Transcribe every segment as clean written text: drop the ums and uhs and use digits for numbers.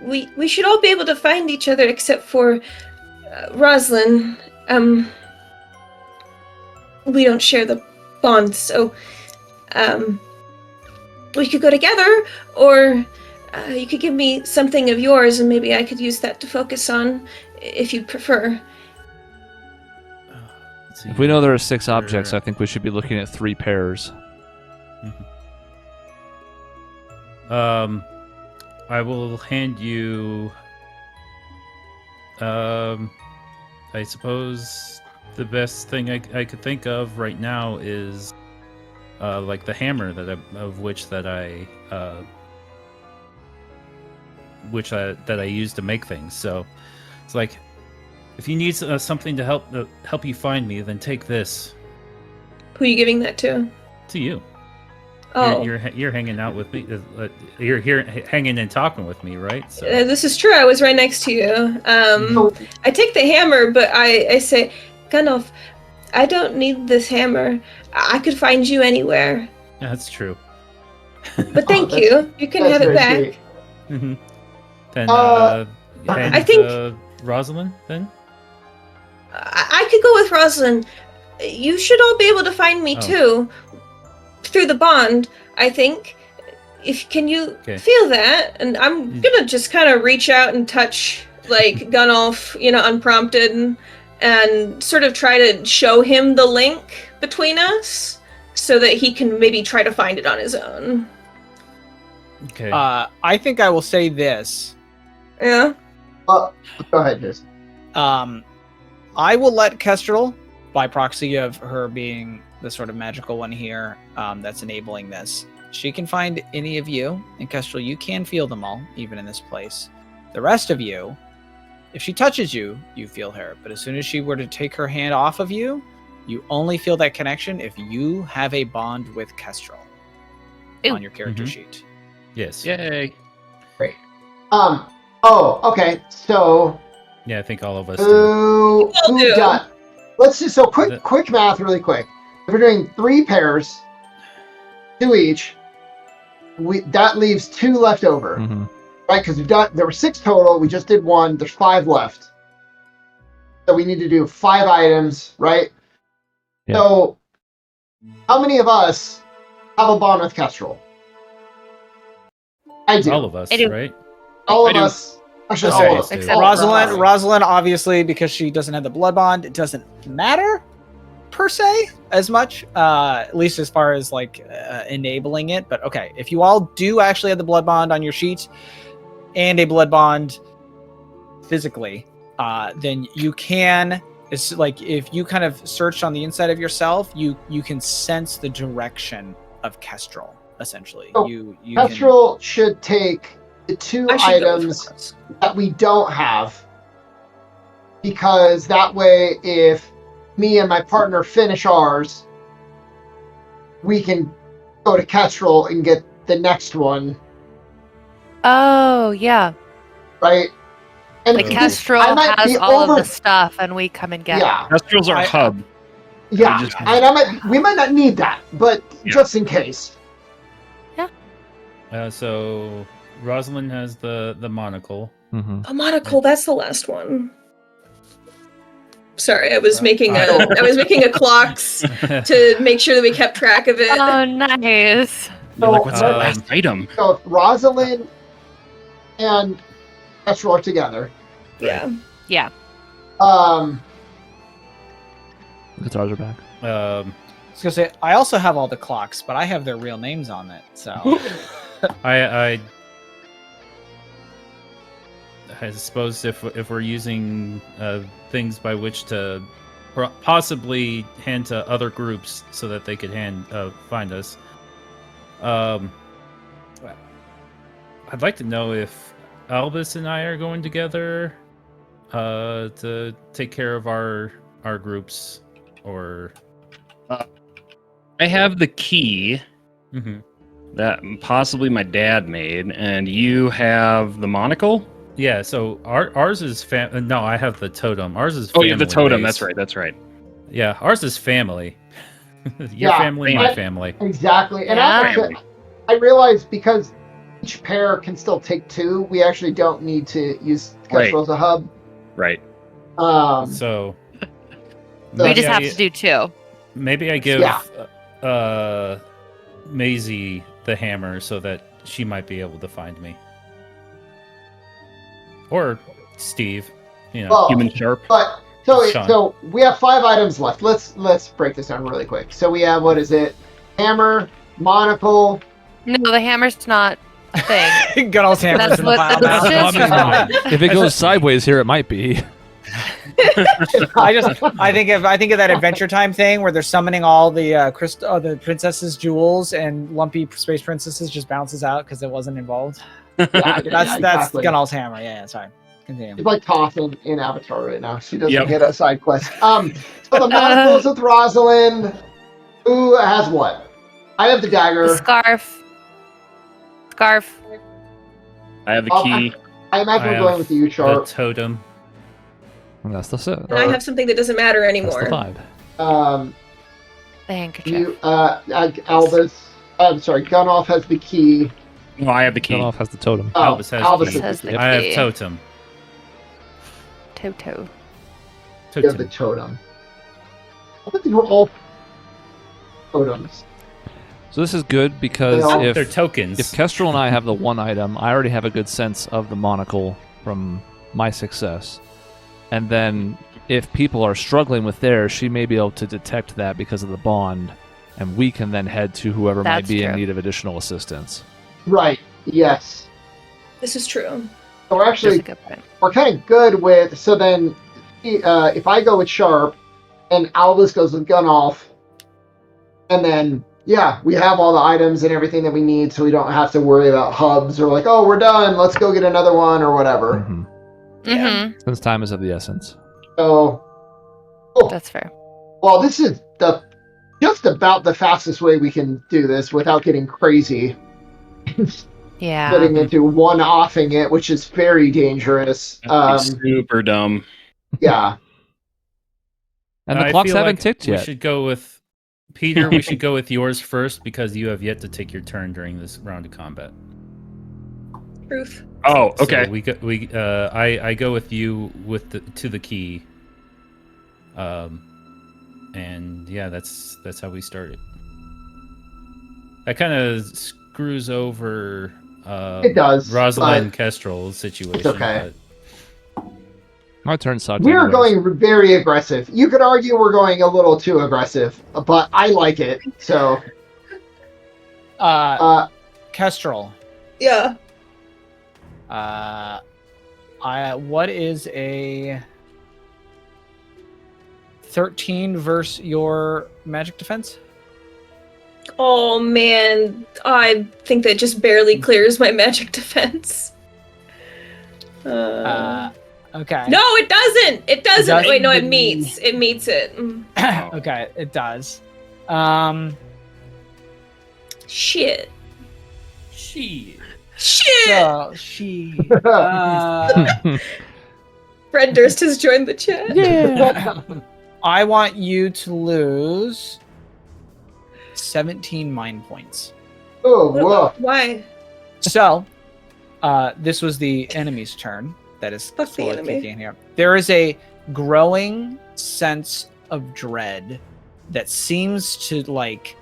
we should all be able to find each other except for Roslyn. We don't share the bond, so we could go together, or you could give me something of yours, and maybe I could use that to focus on, if you'd prefer. If we know there are 6 objects, I think we should be looking at 3 pairs. I will hand you. I suppose the best thing I could think of right now is like the hammer that I use to make things. So it's like, if you need something to help you find me, then take this. Who are you giving that to? To you. Oh, you're hanging out with me. You're here hanging and talking with me, right? So. This is true. I was right next to you. I take the hammer, but I say, Gandalf, I don't need this hammer. I could find you anywhere. Yeah, that's true. But thank you. You can have it back. Mm-hmm. Then I think Rosalind. Then I could go with Rosalind. You should all be able to find me too, through the bond. I think. Can you feel that? And I'm gonna just kind of reach out and touch like Gunnulf, unprompted, and sort of try to show him the link between us, so that he can maybe try to find it on his own. Okay. I think I will say this. Yeah. Go ahead, Jason. I will let Kestrel, by proxy of her being the sort of magical one here, that's enabling this. She can find any of you, and Kestrel, you can feel them all, even in this place. The rest of you, if she touches you, you feel her. But as soon as she were to take her hand off of you, you only feel that connection if you have a bond with Kestrel on your character sheet. Yes. Yay. Great. Okay. So. Yeah, I think all of us do. Let's just quick math, really quick. If we're doing 3 pairs, 2 each, that leaves 2 left over, right? Because there were 6 total. We just did 1. There's 5 left. So we need to do 5 items, right? Yeah. So, how many of us have a bond with Kestrel? I do. All of us, right? All of us. Actually, all of us. Rosalind, obviously, because she doesn't have the blood bond, it doesn't matter per se as much, at least as far as like enabling it. But okay, if you all do actually have the blood bond on your sheet and a blood bond physically, then you can. It's like if you kind of search on the inside of yourself, you can sense the direction of Kestrel. Essentially, so Kestrel should take the 2 items that we don't have, because that way, if me and my partner finish ours, we can go to Kestrel and get the next one. Oh, yeah. Right? And like Kestrel has all of the stuff, and we come and get it. Kestrel's our hub. Yeah, and we might not need that, but just in case. Yeah. So Rosalind has the monocle. A monocle, that's the last one. Sorry, I was making a clocks to make sure that we kept track of it. Oh, nice. So, what's the last item? So Rosalind and Kestrel are together. Yeah. Yeah. Guitars are back. I was gonna say I also have all the clocks, but I have their real names on it. So I suppose if we're using things by which to possibly hand to other groups so that they could find us, I'd like to know if Albus and I are going together to take care of our groups, or I have the key that possibly my dad made, and you have the monocle. Yeah, so ours is no, I have the totem. Ours is family. Oh, you have the totem. Based. That's right. Yeah, ours is family. Your family, my family. Exactly. And I realized, because each pair can still take 2. We actually don't need to use Kestrel as a hub. Right. So we just have to do 2. Maybe I give Maisie the hammer so that she might be able to find me. Or Steve, human sharp. But so we have 5 items left. Let's break this down really quick. So we have, what is it? Hammer, monocle. No, the hammer's not a thing. Gunall's hammer's in the pile now. If it goes sideways here, it might be. I think of that Adventure Time thing where they're summoning all the princesses' jewels, and Lumpy Space Princesses just bounces out because it wasn't involved. Yeah, that's exactly. Gunnall's hammer. Yeah, sorry. Continue. She's like Toph in Avatar right now. She doesn't get a side quest. So the monocle's with Rosalind. Who has what? I have the dagger. The scarf. I have the key. I imagine we're going with you, Sharp. The totem. And that's the set. And I have something that doesn't matter anymore. That's the 5. The handkerchief. Albus. I'm sorry. Gunnolf has the key. No, I have the key. Gunnolf has the totem. Albus has the key. I have totem. Toto. You have the totem. I think these were all totems. So this is good because they're tokens. If Kestrel and I have the 1 item, I already have a good sense of the monocle from my success. And then if people are struggling with theirs, she may be able to detect that because of the bond, and we can then head to whoever might be in need of additional assistance. Right. Yes. This is true. So we're kind of good with. So then, if I go with Sharp, and Albus goes with Gunnolf, and then we have all the items and everything that we need, so we don't have to worry about hubs or like, oh, we're done, let's go get another one or whatever. Mm-hmm. Yeah. Since time is of the essence. So, that's fair. Well, this is just about the fastest way we can do this without getting crazy. Yeah. Getting into one-offing it, which is very dangerous. Super dumb. Yeah. And the clocks haven't ticked yet. We should go with Peter. We should go with yours first because you have yet to take your turn during this round of combat. Truth. Oh, okay. So I go with you to the key. And that's how we started. That kind of screws over it does Rosalind Kestrel's situation. It's okay. My turn, Saj. We are going very aggressive. You could argue we're going a little too aggressive, but I like it. So, Kestrel. Yeah. What is a 13 versus your magic defense? Oh man, I think that just barely clears my magic defense. Okay. No, it doesn't. It doesn't. Wait, no, it meets. It meets it. Okay, it does. Shit. So Fred Durst has joined the chat. Yeah. I want you to lose 17 mind points. Oh, whoa. Why? So, this was the enemy's turn. That is Fuck the enemy. Here. There is a growing sense of dread that seems to, like,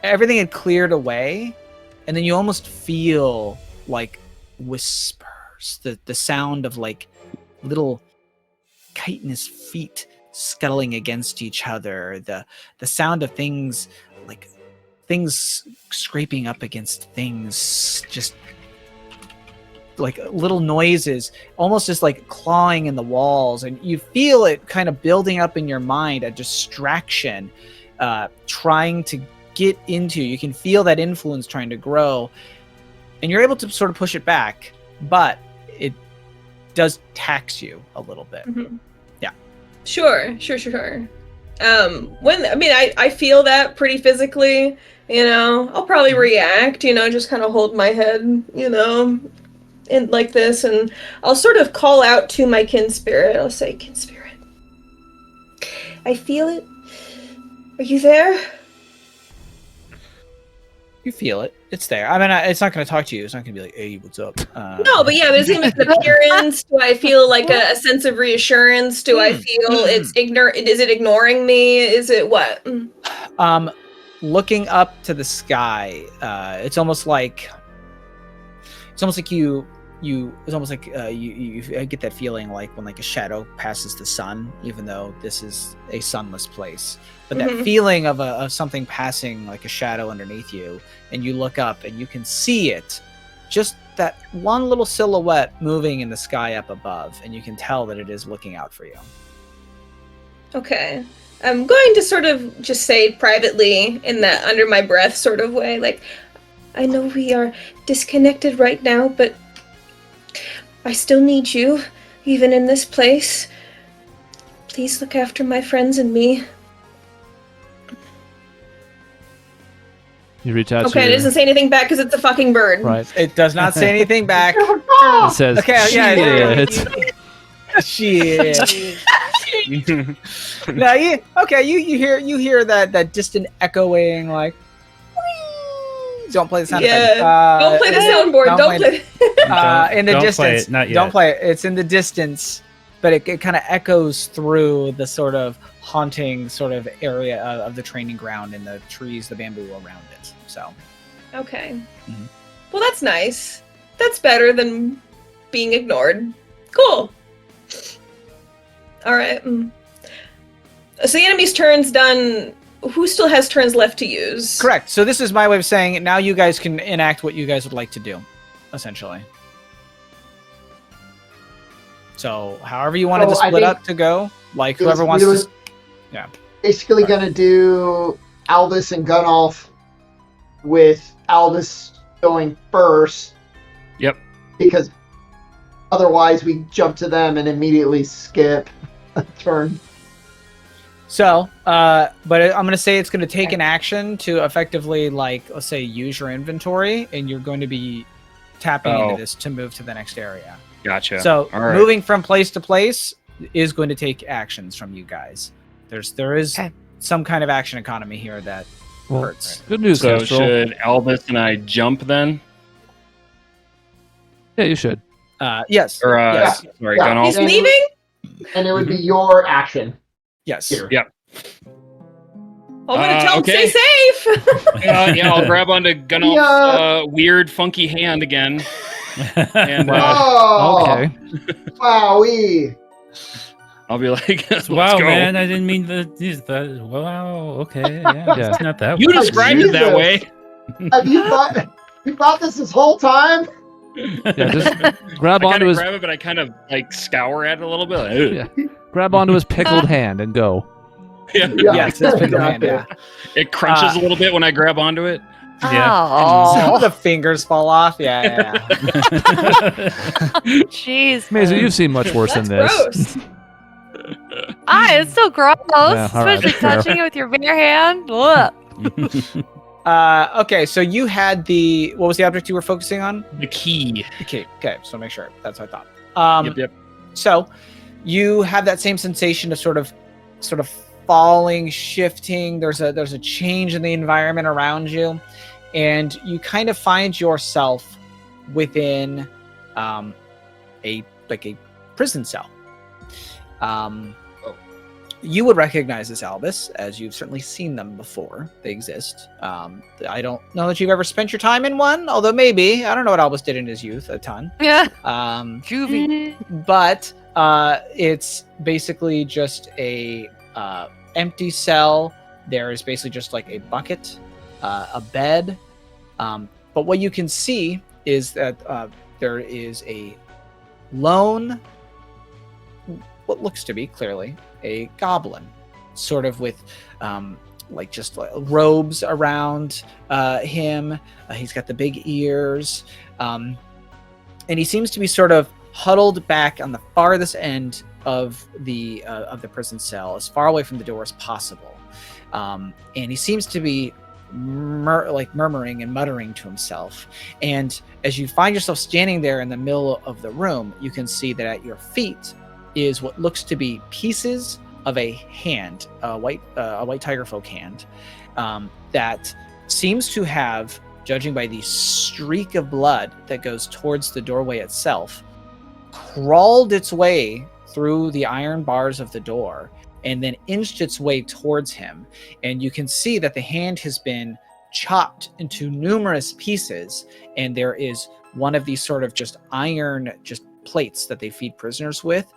everything had cleared away, and then you almost feel like whispers, the sound of like little chitinous feet scuttling against each other, the sound of things like things scraping up against things, just like little noises, almost just like clawing in the walls, and you feel it kind of building up in your mind, a distraction trying to get into. You can feel that influence trying to grow, and you're able to sort of push it back, but it does tax you a little bit. Mm-hmm. Yeah. Sure. I feel that pretty physically, I'll probably react, just kind of hold my head, and like this, and I'll sort of call out to my kin spirit. I'll say, kin spirit, I feel it. Are you there? You feel it. It's there. I mean, it's not going to talk to you. It's not going to be like, "Hey, what's up?" No, but yeah, does it make an appearance? Do I feel like a sense of reassurance? Do I feel it's Is it ignoring me? Is it what? Looking up to the sky, it's almost like you get that feeling like when like a shadow passes the sun, even though this is a sunless place. But that feeling of something passing like a shadow underneath you, and you look up and you can see it, just that one little silhouette moving in the sky up above, and you can tell that it is looking out for you. Okay. I'm going to sort of just say privately in that under my breath sort of way, like, I know we are disconnected right now, but I still need you, even in this place. Please look after my friends and me. You reach out Okay, it doesn't say anything back because it's a fucking bird. Right. It does not say anything back. It says, Okay, yeah. Shit. Now you hear that distant echoing like. Whee! Don't play the sound effect. Don't play the soundboard. Don't play. In the don't distance. play it, not yet. Don't play it. It's in the distance, but it kind of echoes through the sort of haunting sort of area of the training ground and the trees, the bamboo around it. So. Okay. Mm-hmm. Well, that's nice. That's better than being ignored. Cool. All right. So the enemy's turn's done. Who still has turns left to use? Correct. So this is my way of saying now you guys can enact what you guys would like to do, essentially. So however you wanted to split up to go, like whoever wants to. Yeah. Basically gonna do Albus and Gunolf with Albus going first. Yep. Because otherwise we jump to them and immediately skip a turn. So, but I'm going to say it's going to take an action to effectively, like, let's say, use your inventory, and you're going to be tapping into this to move to the next area. Gotcha. So, all right. Moving from place to place is going to take actions from you guys. There is some kind of action economy here that hurts. Good news, So Kestrel. should Albus and I jump then? Yeah, you should. Yes. Or yes. sorry, Yeah. Gunolf. He's leaving? And it would be your action. Yes. Here. Yep. I'm gonna tell him okay. stay safe. Yeah, I'll grab onto Gunolf's weird, funky hand again. And Okay. Wowee. I'll be like, let's Wow, go. man, I didn't mean to use that. Wow, okay, yeah, Yeah. it's not that You way. described it that way. Have you thought this whole time? Yeah, just grab I kind onto of his grab it, but I kind of like scour at it a little bit. Like, "Ugh." Yeah. grab onto his pickled hand and go. Yeah. Yes, it's been hand, yeah. It crunches a little bit when I grab onto it. Yeah. Oh, The fingers fall off. Yeah. jeez. Maisie, you've seen much worse That's than this. gross. It's so gross, Yeah, all right, especially fair. touching it with your bare hand. Ugh. Okay, so you had what was the object you were focusing on? The key. Okay, so make sure. That's what I thought. Yep. So you have that same sensation of sort of falling, shifting. There's a change in the environment around you, and you kind of find yourself within a prison cell. You would recognize this Albus, as you've certainly seen them before. They exist. I don't know that you've ever spent your time in one, although maybe. I don't know what Albus did in his youth a ton. Yeah. Juvie. But it's basically just a empty cell. There is basically just like a bucket, a bed. But what you can see is that there is a lone, what looks to be clearly a goblin, sort of with robes around him. He's got the big ears, and he seems to be sort of huddled back on the farthest end of the prison cell, as far away from the door as possible. And he seems to be murmuring and muttering to himself. And as you find yourself standing there in the middle of the room, you can see that at your feet is what looks to be pieces of a hand, a white tiger folk hand, that seems to have judging by the streak of blood that goes towards the doorway itself, crawled its way through the iron bars of the door and then inched its way towards him. And you can see that the hand has been chopped into numerous pieces, and there is one of these sort of just iron just plates that they feed prisoners with,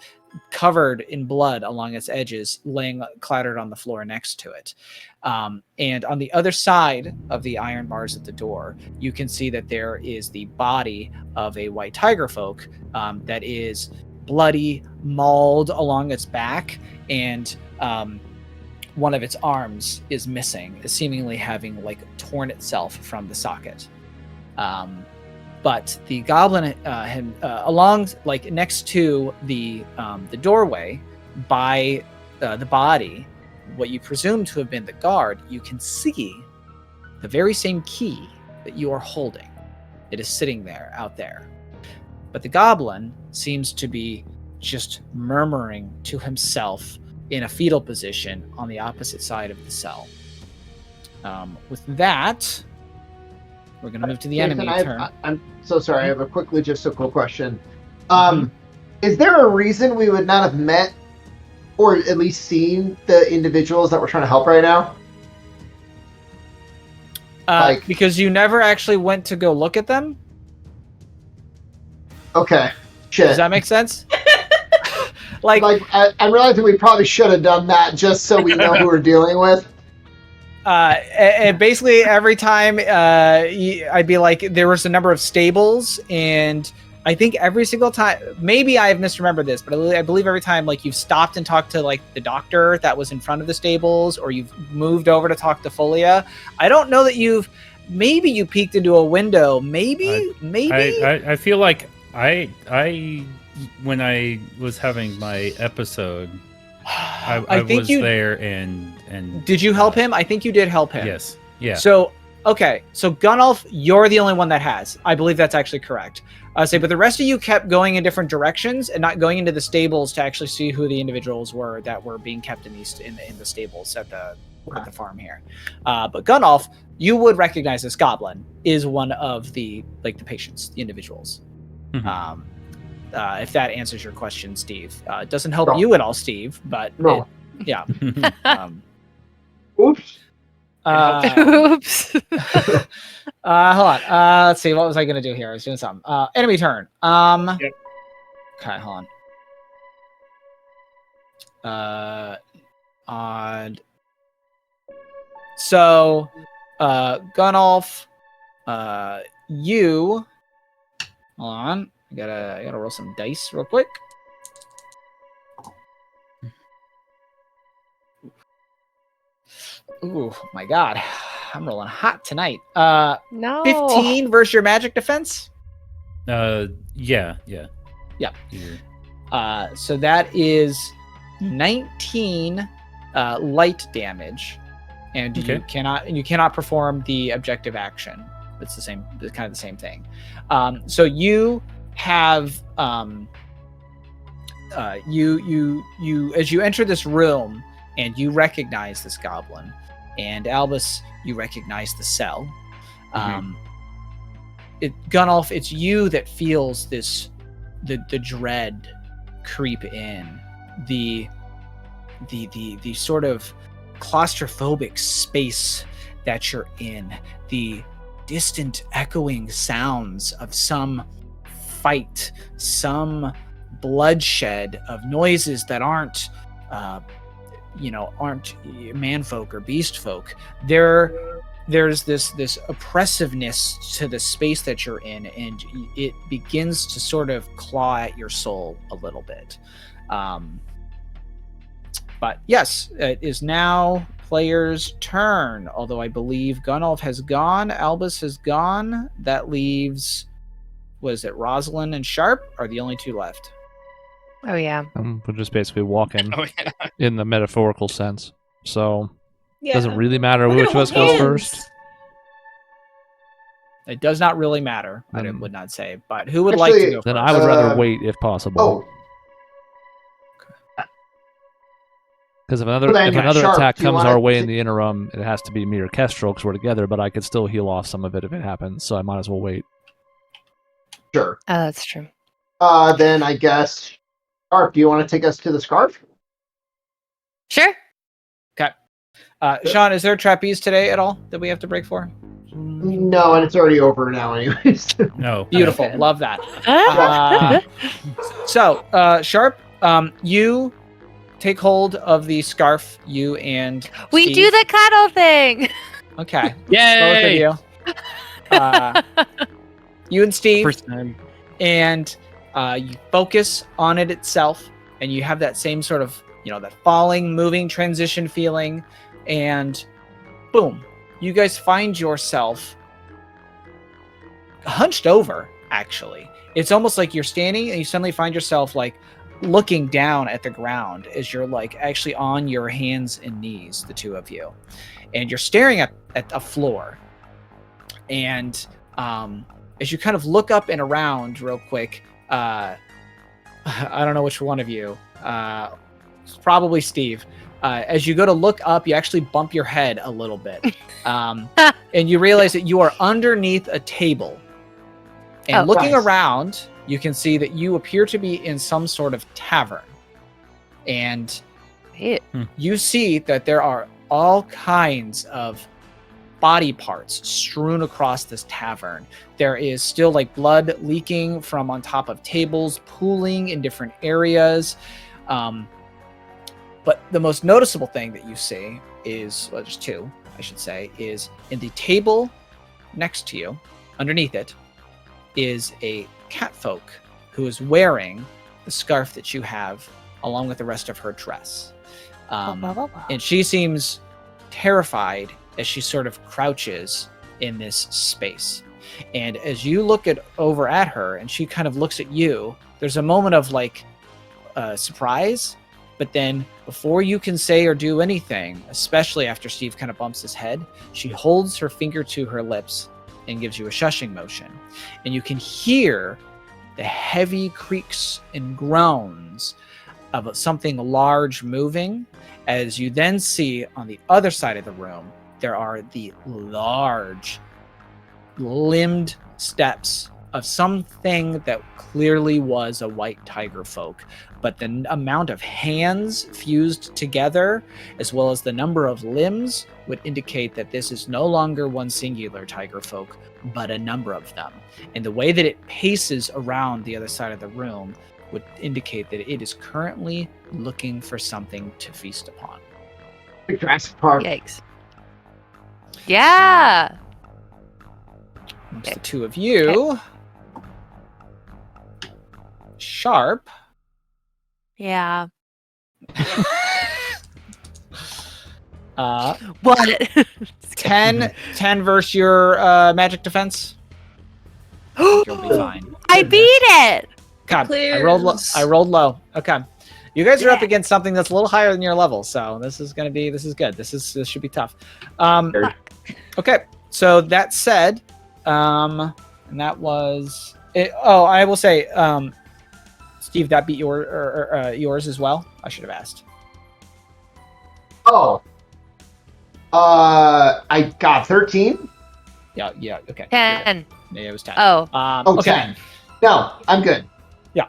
covered in blood along its edges, laying clattered on the floor next to it. And on the other side of the iron bars at the door, you can see that there is the body of a white tiger folk that is bloody, mauled along its back, and one of its arms is missing, seemingly having like torn itself from the socket. But the goblin, along like next to the doorway, by the body, what you presume to have been the guard, you can see the very same key that you are holding. It is sitting there, out there. But the goblin seems to be just murmuring to himself in a fetal position on the opposite side of the cell. With that, we're going to move to the enemy turn. I'm so sorry. I have a quick logistical question. Is there a reason we would not have met or at least seen the individuals that we're trying to help right now? Because you never actually went to go look at them? Okay. Shit. Does that make sense? I'm realizing we probably should have done that just so we know who we're dealing with. And basically every time I'd be like, there was a number of stables, and I think every single time, maybe I have misremembered this, but I believe every time like you've stopped and talked to like the doctor that was in front of the stables, or you've moved over to talk to Folia. I don't know that maybe you peeked into a window. Maybe. I feel like I when I was having my episode, I was there and did you help him? I think you did help him. Yes. Yeah. So Gunnulf, you're the only one that has. I believe that's actually correct. But the rest of you kept going in different directions and not going into the stables to actually see who the individuals were that were being kept in the stables at the farm here. But Gunnulf, you would recognize this goblin is one of the patients, the individuals. Mm-hmm. If that answers your question, Steve. It doesn't help you at all, Steve, but no. Yeah. Oops. Oops. Hold on. Let's see. What was I going to do here? I was doing something. Enemy turn. Yep. Okay, hold on. Odd. So, Gunnulf, you. Hold on. I gotta roll some dice real quick. Ooh, my God. I'm rolling hot tonight. No. 15 versus your magic defense? Yeah. So that is 19 light damage, and you cannot perform the objective action. It's the same. It's kind of the same thing. So you have you as you enter this room, and you recognize this goblin, and Albus, you recognize the cell. Gunnulf, it's you that feels the dread creep in, the sort of claustrophobic space that you're in, the distant echoing sounds of some fight, some bloodshed, of noises that aren't manfolk or beast folk. There's this oppressiveness to the space that you're in, and it begins to sort of claw at your soul a little bit. But yes, it is now player's turn, although I believe Gunnulf has gone, Albus has gone. That leaves, was it Rosalind and Sharp are the only two left? Oh, yeah. We're just basically walking in the metaphorical sense. So it doesn't really matter which of us goes first. It does not really matter, I would not say. But who would like to go first? Then I would rather wait if possible. Because if another Sharp, attack do you comes wanna our way in t- the interim, it has to be me or Kestrel because we're together. But I could still heal off some of it if it happens. So I might as well wait. Sure. Oh, that's true. Then I guess, Sharp, do you want to take us to the scarf? Sure. Sean, is there a trapeze today at all that we have to break for? No, and it's already over now, anyways. No. Beautiful. Okay. Love that. Sharp, you take hold of the scarf, you and We Steve. do the cuddle thing. Okay. Yay! Both of you. You and Steve. First time. And you focus on it itself, and you have that same sort of, that falling, moving transition feeling, and boom, you guys find yourself hunched over, actually. It's almost like you're standing and you suddenly find yourself like looking down at the ground as you're like actually on your hands and knees, the two of you, and you're staring at a floor. And as you kind of look up and around real quick, I don't know which one of you, it's probably Steve. As you go to look up, you actually bump your head a little bit. And you realize that you are underneath a table. And looking around, you can see that you appear to be in some sort of tavern. And you see that there are all kinds of body parts strewn across this tavern. There is still like blood leaking from on top of tables, pooling in different areas. But the most noticeable thing that you see is, well, there's two, I should say, is in the table next to you, underneath it, is a catfolk who is wearing the scarf that you have along with the rest of her dress. And she seems terrified as she sort of crouches in this space. And as you look over at her and she kind of looks at you, there's a moment of like surprise. But then before you can say or do anything, especially after Steve kind of bumps his head, she holds her finger to her lips and gives you a shushing motion. And you can hear the heavy creaks and groans of something large moving, as you then see on the other side of the room, there are the large limbed steps of something that clearly was a white tiger folk. But the amount of hands fused together, as well as the number of limbs, would indicate that this is no longer one singular tiger folk, but a number of them. And the way that it paces around the other side of the room would indicate that it is currently looking for something to feast upon. Jurassic Park. Yikes. Yeah. It's the two of you. Sharp. Yeah. What? 10 versus your magic defense. You'll be fine. I beat it. God, I rolled low. Okay. You guys are up against something that's a little higher than your level, so this is good. This should be tough. Okay. So that said, and that was it. Oh, I will say, Steve, that beat yours as well. I should have asked. Oh. I got 13. Yeah. Okay. 10. Yeah, it was 10. Oh. Okay. 10. No, I'm good. Yeah,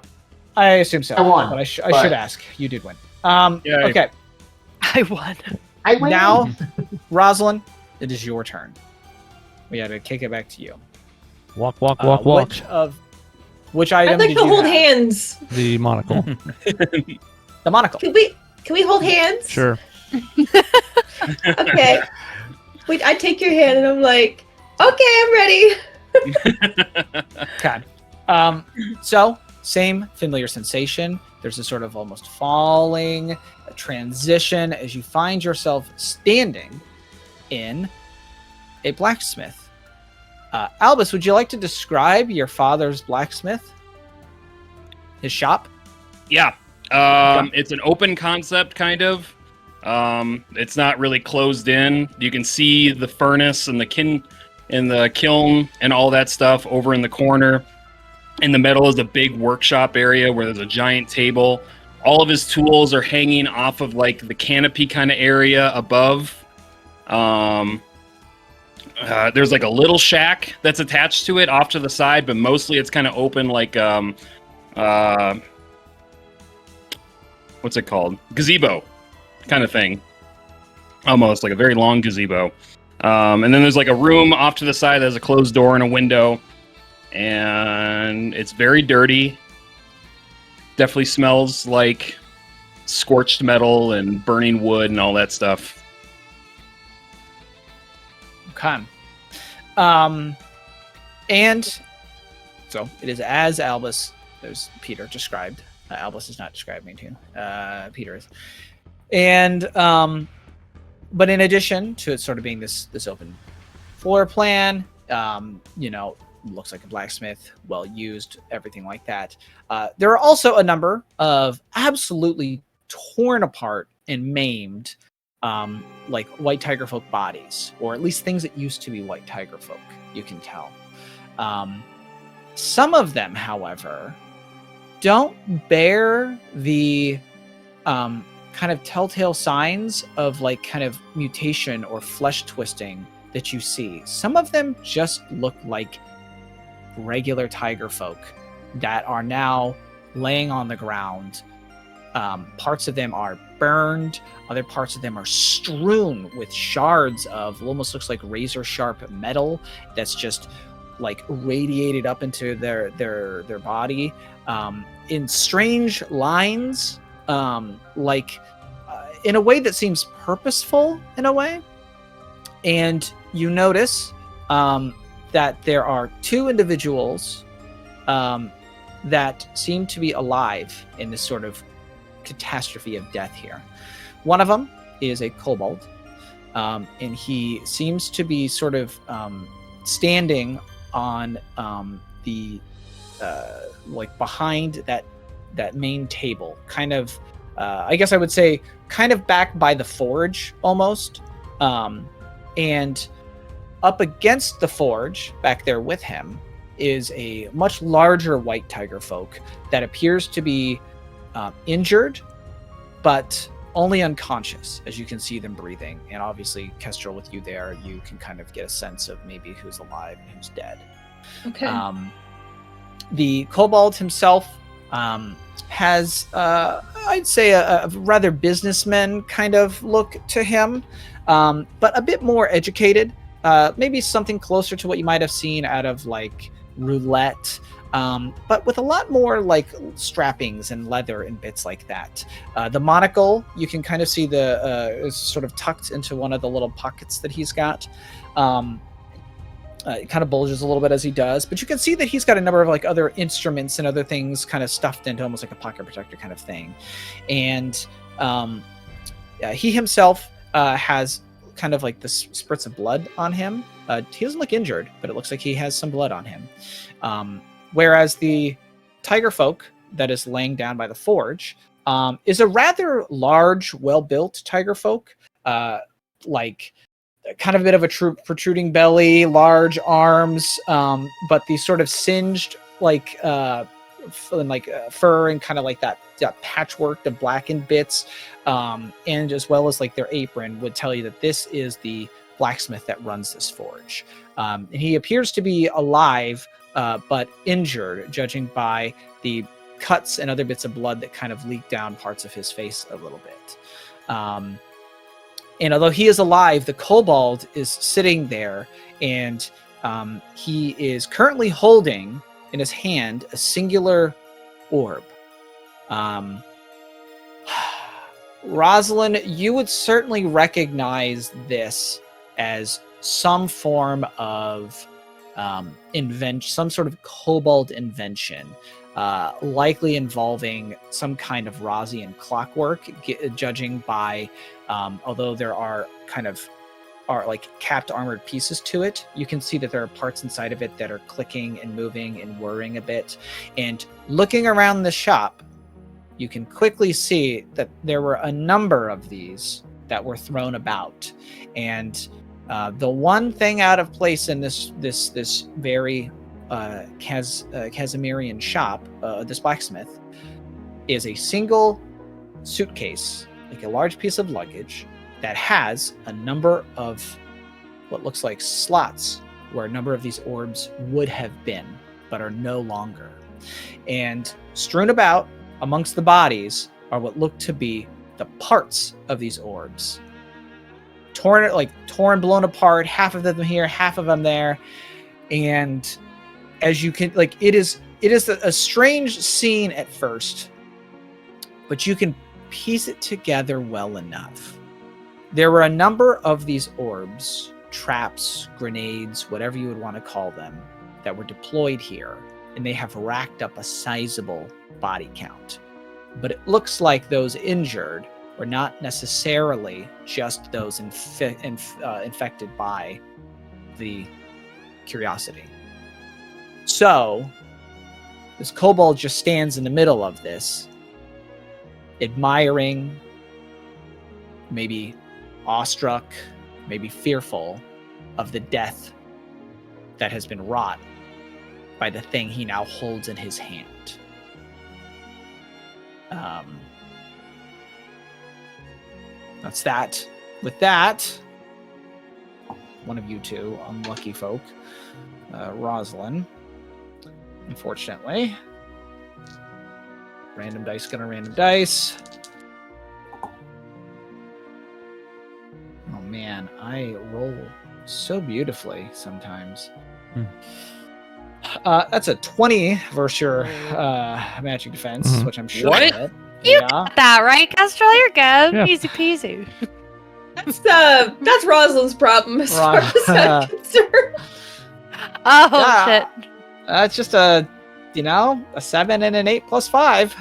I assume so. I won, but I should ask. You did win. Yay. Okay. I won. I win. Now, Rosalind, it is your turn. We got to kick it back to you. Walk. Which I'd item like did to you hold have? hands. The monocle. The monocle. Can we hold hands? Sure. Okay. Wait, I take your hand and I'm like, okay, I'm ready. Okay. So same familiar sensation. There's a sort of almost falling, a transition as you find yourself standing in a blacksmith. Albus, would you like to describe your father's blacksmith? His shop? Yeah. It's an open concept, kind of. It's not really closed in. You can see the furnace and the kiln and all that stuff over in the corner. In the middle is a big workshop area where there's a giant table all of his tools are hanging off of like the canopy kind of area above. There's like a little shack that's attached to it off to the side, but mostly it's kind of open, like what's it called? Gazebo kind of thing. Almost like a very long gazebo. And then there's like a room off to the side that has a closed door and a window. And it's very dirty. Definitely smells like scorched metal and burning wood and all that stuff. Okay. And so it is as Albus, there's Peter described. Albus is not describing to Peter is. And but in addition to it sort of being this open floor plan, looks like a blacksmith, well used, everything like that. There are also a number of absolutely torn apart and maimed, like white tiger folk bodies, or at least things that used to be white tiger folk. You can tell. Some of them, however, don't bear the kind of telltale signs of like kind of mutation or flesh twisting that you see. Some of them just look like regular tiger folk that are now laying on the ground. Parts of them are burned. Other parts of them are strewn with shards of almost looks like razor sharp metal that's just like radiated up into their body in strange lines, in a way that seems purposeful in a way. And you notice that there are two individuals that seem to be alive in this sort of catastrophe of death here. One of them is a kobold, and he seems to be sort of standing on the like behind that main table, kind of I guess I would say kind of back by the forge almost, and up against the forge back there with him is a much larger white tiger folk that appears to be injured, but only unconscious, as you can see them breathing. And obviously, Kestrel, with you there, you can kind of get a sense of maybe who's alive and who's dead. Okay. The kobold himself has, I'd say, a rather businessman kind of look to him, but a bit more educated. Maybe something closer to what you might have seen out of like roulette, but with a lot more like strappings and leather and bits like that. The monocle, you can kind of see is sort of tucked into one of the little pockets that he's got. It kind of bulges a little bit as he does, but you can see that he's got a number of like other instruments and other things kind of stuffed into almost like a pocket protector kind of thing. And he himself has kind of like this spurts of blood on him. He doesn't look injured, but it looks like he has some blood on him. Whereas the tiger folk that is laying down by the forge is a rather large, well-built tiger folk, like kind of a bit of a protruding belly, large arms, but these sort of singed like fur and kind of like that patchwork, the blackened bits, and as well as like their apron would tell you that this is the blacksmith that runs this forge. And he appears to be alive, but injured, judging by the cuts and other bits of blood that kind of leak down parts of his face a little bit. And although he is alive, the kobold is sitting there, and he is currently holding in his hand a singular orb. Rosalind, you would certainly recognize this as some form of invention, some sort of kobold invention, likely involving some kind of Rosian clockwork, judging by, although there are like capped armored pieces to it, you can see that there are parts inside of it that are clicking and moving and whirring a bit. And looking around the shop, you can quickly see that there were a number of these that were thrown about. And the one thing out of place in this very Casimirian shop, this blacksmith, is a single suitcase, like a large piece of luggage, that has a number of what looks like slots where a number of these orbs would have been, but are no longer. And strewn about amongst the bodies are what look to be the parts of these orbs. Torn, blown apart, half of them here, half of them there. And as you can, it is a strange scene at first, but you can piece it together well enough. There were a number of these orbs, traps, grenades, whatever you would want to call them, that were deployed here, and they have racked up a sizable body count. But it looks like those injured were not necessarily just those infected by the curiosity. So, this kobold just stands in the middle of this, admiring, maybe awestruck, maybe fearful of the death that has been wrought by the thing he now holds in his hand. That's that. With that, one of you two unlucky folk, Rosalind, unfortunately. Random dice gonna random dice. Oh man, I roll so beautifully sometimes. That's a 20 versus your magic defense, which I'm sure What? of it. You got that right, Kestrel. You're good. Yeah. Easy peasy. That's Rosalind's problem as far as I'm concerned. Oh shit. That's just a 7 and an 8 plus 5.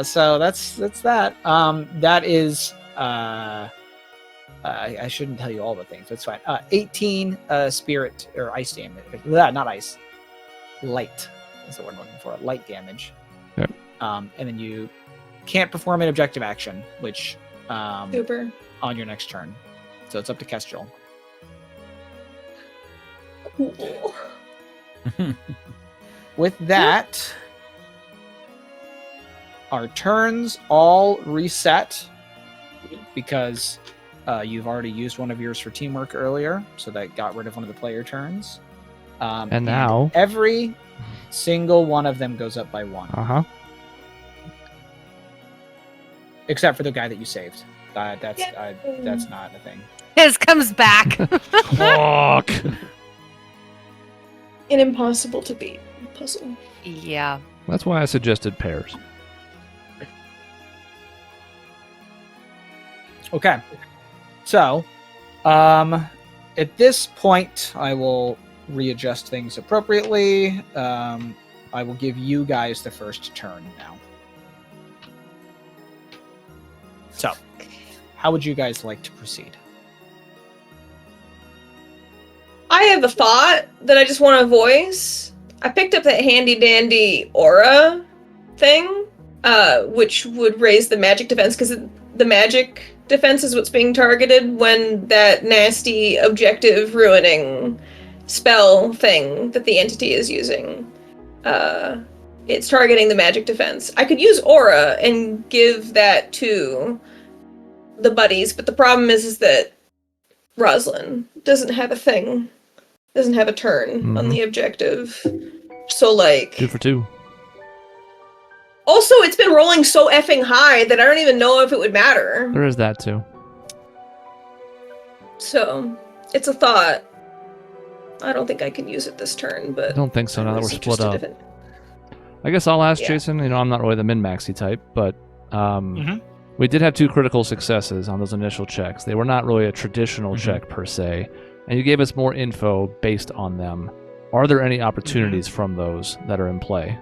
So that's that. That is I shouldn't tell you all the things. That's fine. 18 spirit or ice damage. Not ice. Light is the word I'm looking for. Light damage. Yep. And then you can't perform an objective action, which Super. on your next turn. So it's up to Kestrel. Cool. With that, our turns all reset because you've already used one of yours for teamwork earlier, so that got rid of one of the player turns. And now every single one of them goes up by 1. Except for the guy that you saved. That's not a thing. His comes back. Fuck. An impossible to beat puzzle. Yeah. That's why I suggested pairs. Okay. So, at this point, I will readjust things appropriately. I will give you guys the first turn now. So, how would you guys like to proceed? I have a thought that I just want to voice. I picked up that handy dandy aura thing, which would raise the magic defense, because the magic defense is what's being targeted when that nasty objective ruining spell thing that the entity is using. It's targeting the magic defense. I could use aura and give that to the buddies, but the problem is that Rosalind doesn't have a thing. Doesn't have a turn on the objective. So 2 for 2. Also, it's been rolling so effing high that I don't even know if it would matter. There is that too. So, it's a thought. I don't think I can use it this turn, but I don't think so now that we're split up. interested I guess I'll ask Yeah. Jason. I'm not really the min-maxy type, but we did have 2 critical successes on those initial checks. They were not really a traditional check per se, and you gave us more info based on them. Are there any opportunities from those that are in play?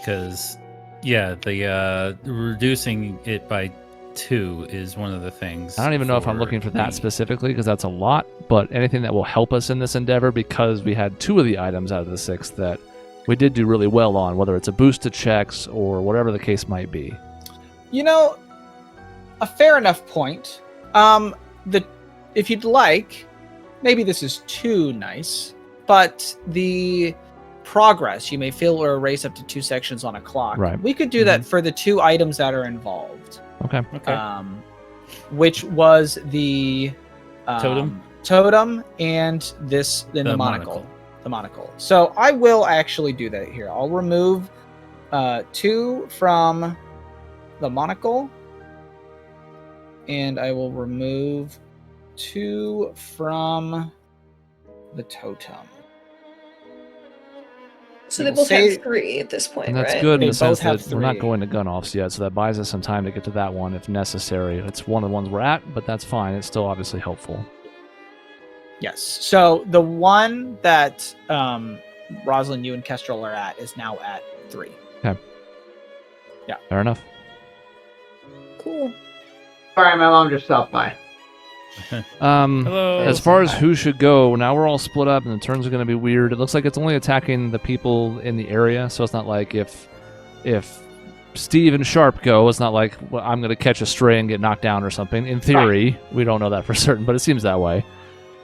Because, yeah, the reducing it by 2 is one of the things. I don't even know if I'm looking for that specifically, because that's a lot, but anything that will help us in this endeavor, because we had 2 of the items out of the 6 that we did do really well on, whether it's a boost to checks or whatever the case might be. A fair enough point. If you'd like, maybe this is too nice, but the progress, you may fill or erase up to 2 sections on a clock. Right. We could do that for the 2 items that are involved. Okay. Which was the totem and the monocle. The monocle. So I will actually do that here. I'll remove 2 from the monocle, and I will remove 2 from the totem. So they both have 3 at this point, and that's right? good in They the sense both have that we're not 3. going to gun offs yet, so that buys us some time to get to that one if necessary. It's one of the ones we're at, but that's fine. It's still obviously helpful. Yes. So the one that Rosalind, you and Kestrel are at is now at 3. Okay. Yeah. Fair enough. Cool. Sorry, my mom just stopped by. Hello. As far as who should go, now we're all split up and the turns are going to be weird. It looks like it's only attacking the people in the area, so it's not like if Steve and Sharp go, it's not like, well, I'm going to catch a stray and get knocked down or something. In theory, we don't know that for certain, but it seems that way.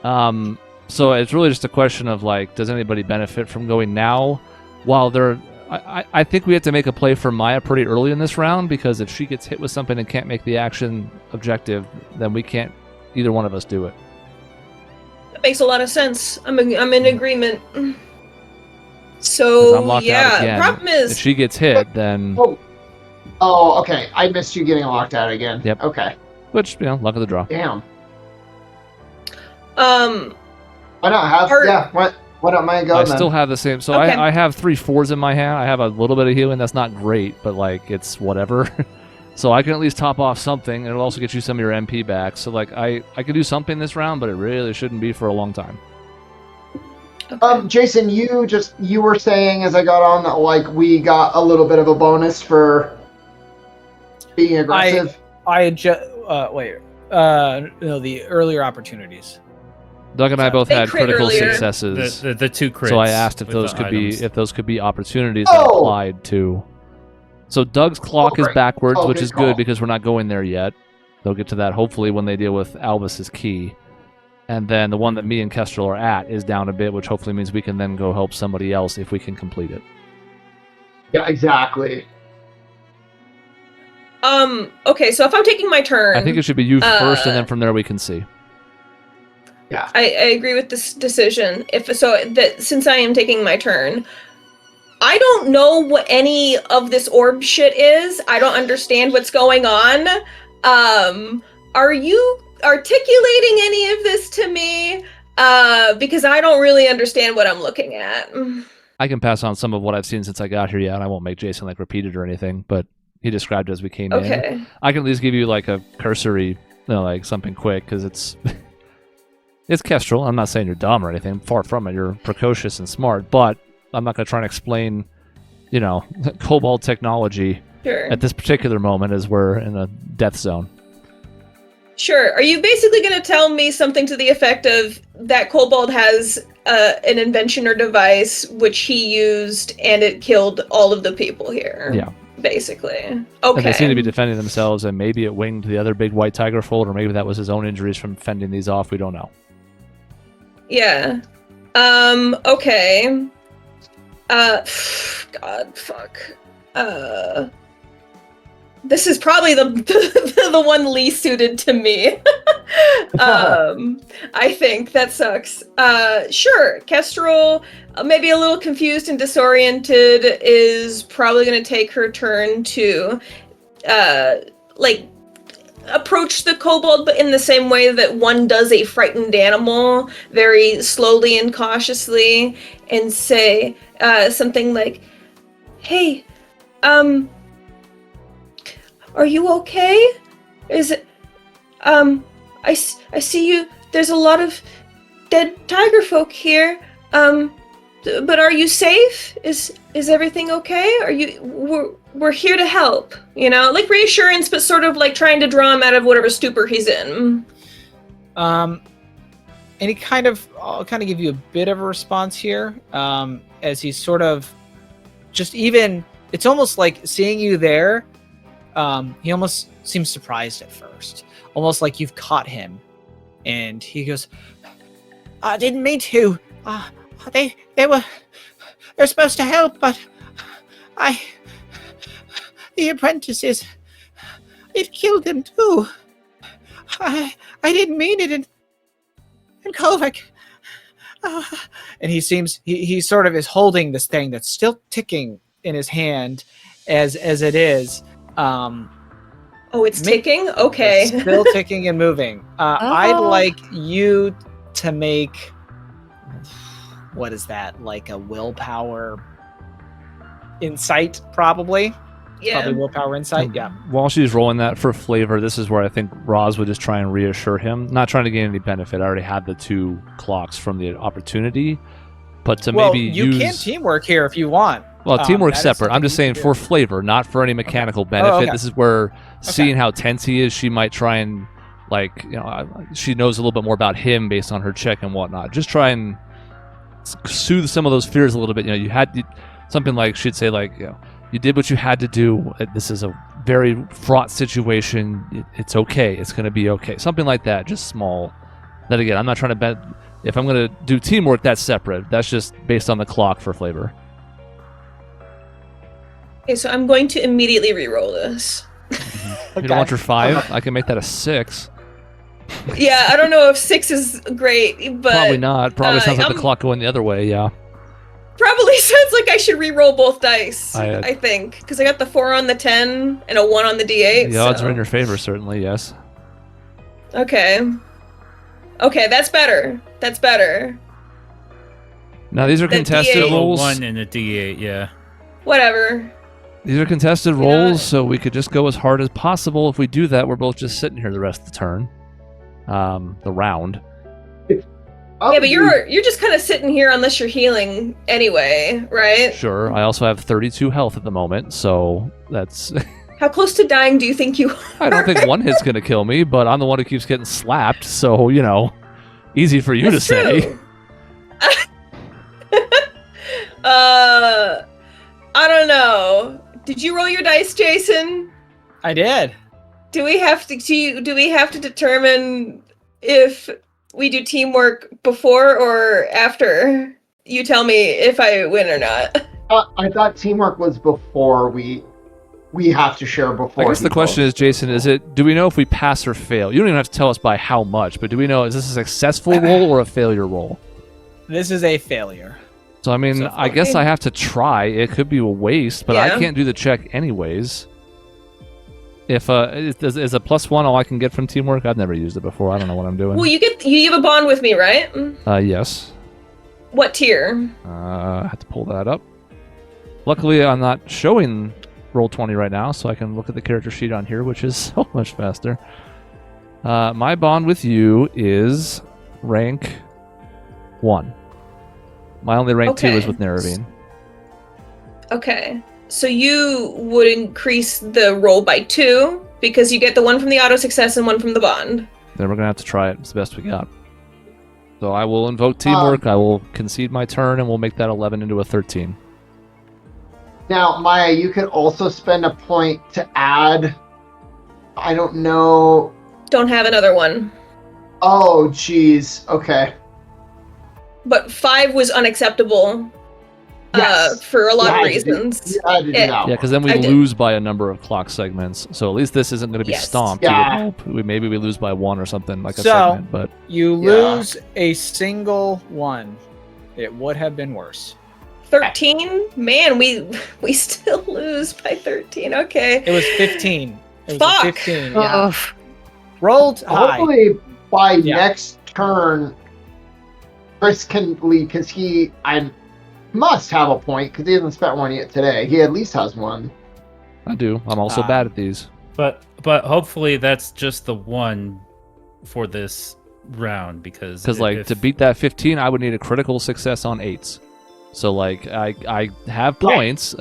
So it's really just a question of, like, does anybody benefit from going now? While they're... I think we have to make a play for Maya pretty early in this round, because if she gets hit with something and can't make the action objective, then we can't either one of us do it. That makes a lot of sense. I'm in agreement. So I'm locked out again. Problem is, if she gets hit, then Oh, okay. I missed you getting locked out again. Yep. Okay. which, you know, luck of the draw. Damn. um, Why not have? Yeah. Why not mine go? I then? still have the same. So Okay. I have 3 4s in my hand. I have a little bit of healing. That's not great, but like it's whatever. So I can at least top off something, and it'll also get you some of your MP back. So like I could do something this round, but it really shouldn't be for a long time. Jason, you were saying as I got on that like we got a little bit of a bonus for being aggressive. The earlier opportunities. Doug and I both They had crit critical earlier. successes. The 2 crits. So I asked if with those the could items. be opportunities that applied to. So Doug's clock is great. backwards, Oh, which good is call. good because we're not going there yet. They'll get to that hopefully when they deal with Albus's key. And then the one that me and Kestrel are at is down a bit, which hopefully means we can then go help somebody else if we can complete it. Yeah, exactly. Okay, so if I'm taking my turn, I think it should be you first, and then from there we can see. Yeah. I agree with this decision. Since I am taking my turn, I don't know what any of this orb shit is. I don't understand what's going on. Are you articulating any of this to me? Because I don't really understand what I'm looking at. I can pass on some of what I've seen since I got here, yeah, and I won't make Jason like repeat it or anything, but he described it as we came in. I can at least give you like a cursory, like something quick, because it's it's Kestrel. I'm not saying you're dumb or anything. Far from it. You're precocious and smart, but I'm not going to try and explain, Cobalt technology at this particular moment as we're in a death zone. Sure. Are you basically going to tell me something to the effect of that Kobold has an invention or device which he used and it killed all of the people here? Yeah. Basically. And Okay. they seem to be defending themselves, and maybe it winged the other big white tiger fold, or maybe that was his own injuries from fending these off. We don't know. Yeah. Okay. God, fuck. This is probably the one least suited to me. I think that sucks. Sure, Kestrel, maybe a little confused and disoriented, is probably going to take her turn to, approach the kobold, but in the same way that one does a frightened animal, very slowly and cautiously, and say something like, "Hey, are you okay? Is it, I see you, there's a lot of dead tiger folk here, but are you safe? Is everything okay? We're here to help, like reassurance, but sort of like trying to draw him out of whatever stupor he's in." And I'll kind of give you a bit of a response here, as he's sort of it's almost like seeing you there. He almost seems surprised at first, almost like you've caught him, and he goes, "I didn't mean to. They They're supposed to help, but the apprentices, it killed them too. I didn't mean it, and Kovac. And he sort of is holding this thing that's still ticking in his hand as it is. Oh, it's ticking? Okay. It's still ticking and moving. I'd like you to make, what is that, like a willpower insight, probably? Yeah. Probably willpower insight, yeah. While she's rolling that for flavor, this is where I think Roz would just try and reassure him. Not trying to gain any benefit. I already had the 2 clocks from the opportunity. But to maybe you can teamwork here if you want. Well, teamwork's separate. I'm just saying for flavor, not for any mechanical benefit. Oh, okay. This is where seeing how tense he is, she might try and, like, you know, she knows a little bit more about him based on her check and whatnot. Just try and soothe some of those fears a little bit. You know, you had something like, she'd say, like, you know, you did what you had to do. This is a very fraught situation. It's okay. It's going to be okay. Something like that, just small. Then again, I'm not trying to bet. If I'm going to do teamwork, that's separate. That's just based on the clock for flavor. Okay, so I'm going to immediately re-roll this. You don't want your 5? I can make that a 6. Yeah, I don't know if 6 is great, but... Probably not. Probably sounds like the clock going the other way, yeah. Probably sounds like I should re-roll both dice, I think. Because I got the 4 on the 10 and a 1 on the d8. The odds are in your favor, certainly, yes. Okay. Okay, that's better. That's better. Now, these are contested D8. rolls. 1 and a d8, yeah. Whatever. These are contested rolls, so we could just go as hard as possible. If we do that, we're both just sitting here the rest of the turn. The round. Yeah, but you're just kind of sitting here unless you're healing anyway, right? Sure. I also have 32 health at the moment, so that's... How close to dying do you think you are? I don't think one hit's going to kill me, but I'm the one who keeps getting slapped, so, you know, easy for you to say. I don't know. Did you roll your dice, Jason? I did. Do we have to determine if we do teamwork before or after? You tell me if I win or not. I thought teamwork was before we have to share before. I guess the question is, Jason, do we know if we pass or fail? You don't even have to tell us by how much, but do we know, is this a successful roll or a failure roll? This is a failure. So, I mean, I guess I have to try. It could be a waste, but I can't do the check anyways. If is a +1 all I can get from teamwork? I've never used it before. I don't know what I'm doing. Well, you have a bond with me, right? Yes. What tier? I have to pull that up. Luckily, I'm not showing Roll20 right now, so I can look at the character sheet on here, which is so much faster. My bond with you is rank 1. My only rank 2 is with Neravine. Okay. So you would increase the roll by 2 because you get the 1 from the auto success and 1 from the bond. Then we're going to have to try it. It's the best we got. So I will invoke teamwork, I will concede my turn, and we'll make that 11 into a 13. Now, Maya, you could also spend a point to add... I don't know... Don't have another one. Oh, jeez. Okay. But 5 was unacceptable for a lot of reasons. Yeah, because then we lose by a number of clock segments. So at least this isn't going to be stomped. Yeah. Maybe we lose by 1 or something like a segment. But you lose a single one. It would have been worse. 13? Man, we still lose by 13. Okay. It was 15. Fuck. 15. Yeah. Rolled high. Hopefully by next turn, Chris can lead because he must have a point because he hasn't spent one yet today. He at least has one. I do. I'm also bad at these. But hopefully that's just the one for this round because to beat that 15, I would need a critical success on 8s. So like I have points.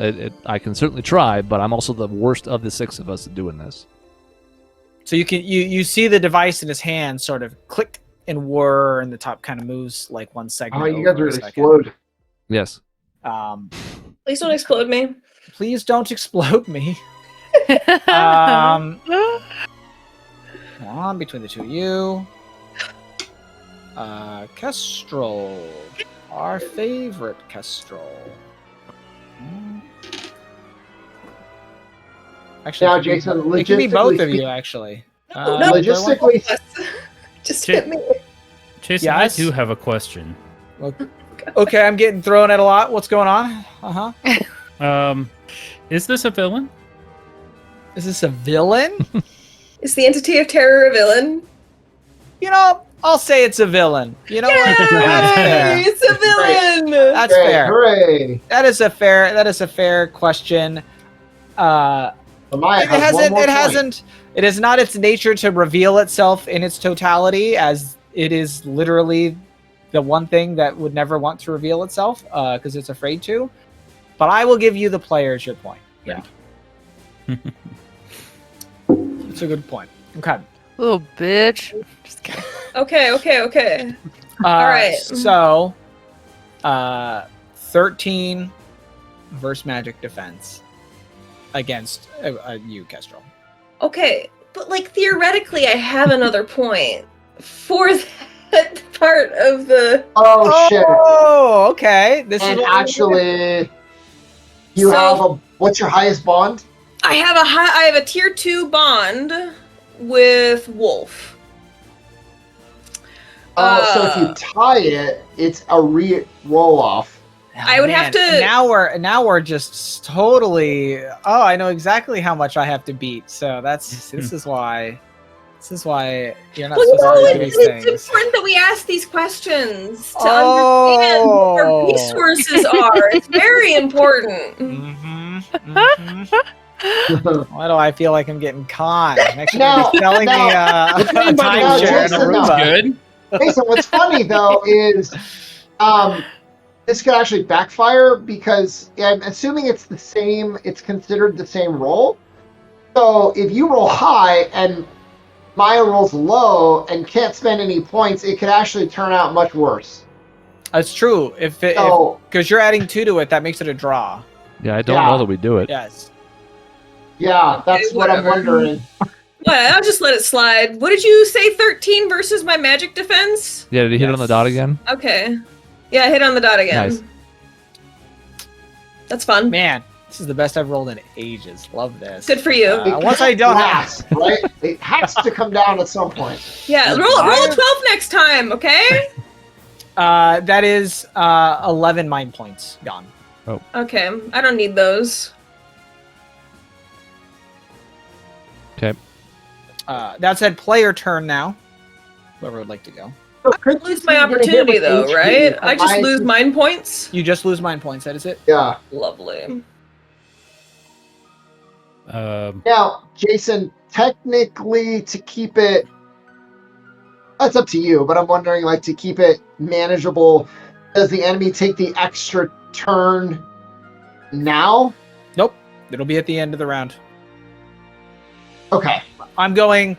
I can certainly try, but I'm also the worst of the 6 of us at doing this. So you see the device in his hand sort of click and whir, and the top kind of moves like one segment. Oh, you guys are going to explode. Yes. Please don't explode me. Please don't explode me. Come on, between the two of you. Kestrel. Our favorite Kestrel. Actually, Now, it could be Jason, it could be both of logistically you, actually. No, logistically, just hit me. Jason, Yes? I do have a question. Okay, I'm getting thrown at a lot. What's going on? Is this a villain? Is this a villain? Is the entity of terror a villain? You know, I'll say it's a villain. You know what? That's fair. Yay! It's a villain. That's great, fair. hooray! That is a fair question. Amaya has one more point. It is not its nature to reveal itself in its totality, as it is literally the one thing that would never want to reveal itself because it's afraid to. But I will give you the player as your point. Yeah. It's a good point. Okay. Little bitch. Just kidding. Okay. All right. So, 13 versus magic defense against you, Kestrel. Okay, but like theoretically, I have another point for that part of the. Oh shit! Oh, okay. This And is actually, you have a. What's your highest bond? I have a tier 2 bond with Wolf. So if you tie it, it's a roll off. I would have to. Now we're just totally. Oh, I know exactly how much I have to beat. So this is why you're not supposed to do these things. It's important that we ask these questions to understand what our resources are. It's very important. Why do I feel like I'm getting conned? Next No, you're selling me a timeshare in Jason, Aruba. Good. Jason, what's funny though is, this could actually backfire because I'm assuming it's the same. It's considered the same roll. So if you roll high and Maya rolls low and can't spend any points, it could actually turn out much worse. That's true. Because you're adding 2 to it, that makes it a draw. Yeah, I don't know that we do it. Yes. Yeah, that's Okay, what I'm whatever. wondering. Well, I'll just let it slide. What did you say? 13 versus my magic defense? Yeah, did he hit on the dot again? Okay. Yeah, I hit on the dot again. Nice. That's fun. Man, this is the best I've rolled in ages. Love this. Good for you. Once I don't last, right? It has to come down at some point. Yeah, roll a 12 next time, okay? That is 11 mind points gone. Okay, I don't need those. Okay. That said, player turn now. Whoever would like to go. I lose my opportunity though, right? I just lose mind points? You just lose mind points, that is it? Yeah. Lovely. Now, Jason, technically to keep it, that's up to you, but I'm wondering, like, to keep it manageable, does the enemy take the extra turn now? Nope. It'll be at the end of the round. Okay. I'm going,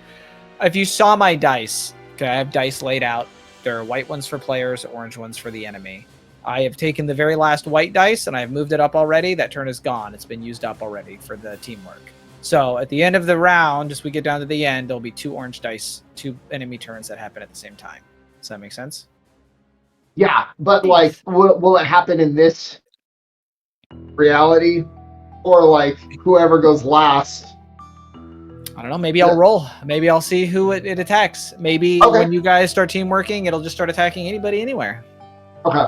if you saw my dice, okay, I have dice laid out. There are white ones for players, orange ones for the enemy. I have taken the very last white dice and I've moved it up already. That turn is gone. It's been used up already for the teamwork. So at the end of the round, as we get down to the end, there'll be 2 orange dice, 2 enemy turns that happen at the same time. Does that make sense? Yeah, but, like, will it happen in this reality? Or, like, whoever goes last? I don't know. Maybe I'll roll. Maybe I'll see who it attacks. Maybe when you guys start teamworking, it'll just start attacking anybody anywhere. Okay.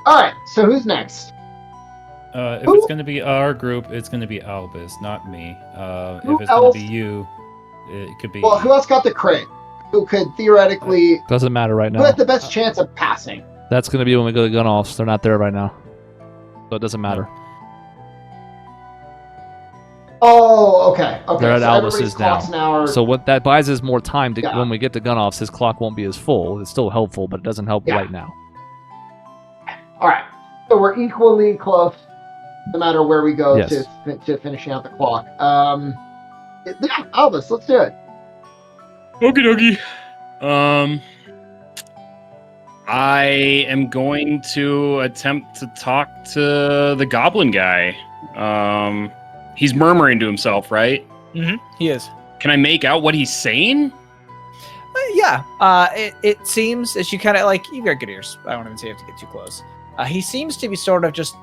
Alright, so who's next? If it's going to be our group, it's going to be Albus, not me. If it's going to be you, it could be... Well, who else got the crit? Who could theoretically... Doesn't matter right Who now. had the best chance of passing? That's going to be when we go to gun offs. They're not there right now. So it doesn't matter. Oh, okay. They're at so Albus's everybody's clocks now. are... So what that buys us more time to when we get to gun offs, his clock won't be as full. It's still helpful, but it doesn't help right now. Alright. So we're equally close no matter where we go Yes. to finishing out the clock. Yeah, Albus, let's do it. Okie dokie. I am going to attempt to talk to the goblin guy. He's murmuring to himself, right? Mm-hmm. He is. Can I make out what he's saying? Yeah. It seems, as you kind of, like, you've got good ears. I don't even say you have to get too close. He seems to be sort of just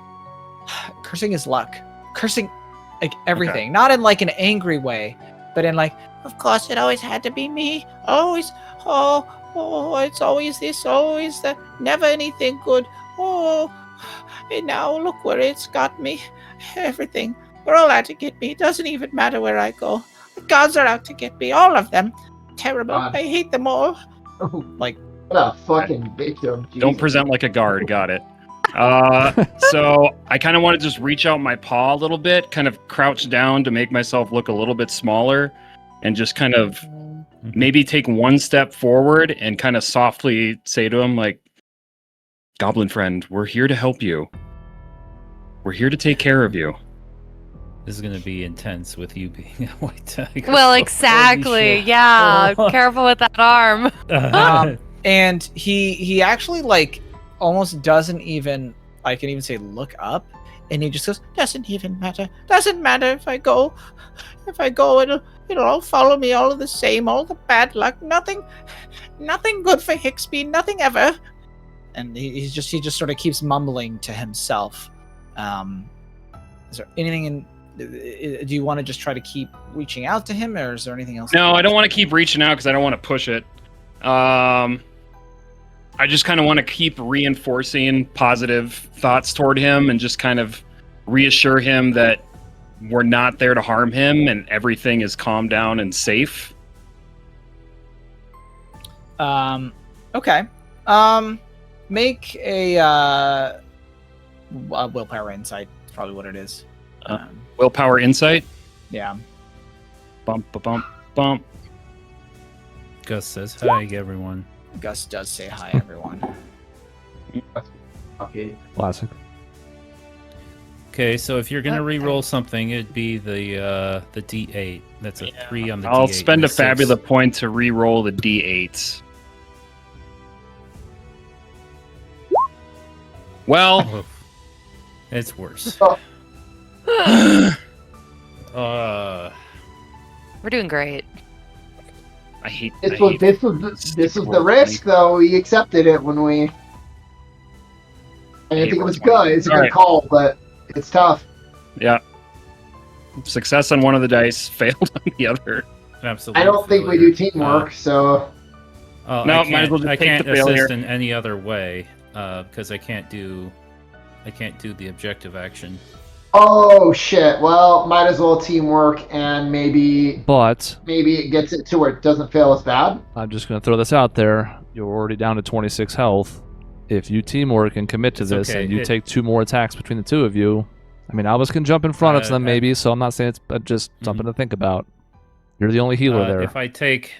cursing his luck, cursing like everything, not in like an angry way, but in like, of course it always had to be me, always, it's always this, always that, never anything good, and now look where it's got me, everything, they're all out to get me, it doesn't even matter where I go, the gods are out to get me, all of them, terrible, I hate them all. Like, what a fucking victim. Jesus. Don't present like a guard. Got it. So I kind of want to just reach out my paw a little bit, kind of crouch down to make myself look a little bit smaller, and just kind of maybe take one step forward and kind of softly say to him, like, Goblin friend, we're here to help you. We're here to take care of you. This is going to be intense with you being a white tiger. Well, exactly. Yeah. Careful with that arm. And he actually like almost doesn't even, I can even say look up, and he just goes, doesn't even matter. Doesn't matter if I go, it'll all follow me, all of the same, all the bad luck, nothing good for Hixby, nothing ever. And he just sort of keeps mumbling to himself. Is there anything do you want to just try to keep reaching out to him, or is there anything else? No, I don't want to keep reaching out because I don't want to push it. I just kind of want to keep reinforcing positive thoughts toward him and just kind of reassure him that we're not there to harm him and everything is calmed down and safe. Okay. Make a willpower insight. Is probably what it is. Willpower insight? Yeah. Bump, bump, bump. Gus says hi, everyone. Gus does say hi, everyone. Okay. Classic. Okay, so if you're gonna re-roll something, it'd be the D8. That's a 3 on the D8. I'll spend a 6. Fabula point to re-roll the D8s. Well, Oh, it's worse. We're doing great. I hate This was the risk, though. We accepted it when we. I didn't think it was good. It's a good call, but it's tough. Yeah. Success on one of the dice, failed on the other. Absolutely. I don't think we do teamwork, so. No, might as well just I take can't the failure. assist in any other way because I can't do the objective action. Oh shit! Well, might as well teamwork, and maybe it gets it to where it doesn't fail as bad. I'm just going to throw this out there. You're already down to 26 health. If you teamwork and commit to this, and you take 2 more attacks between the two of you, I mean, Albus can jump in front of them maybe, so I'm not saying it's just something to think about. You're the only healer there. If I take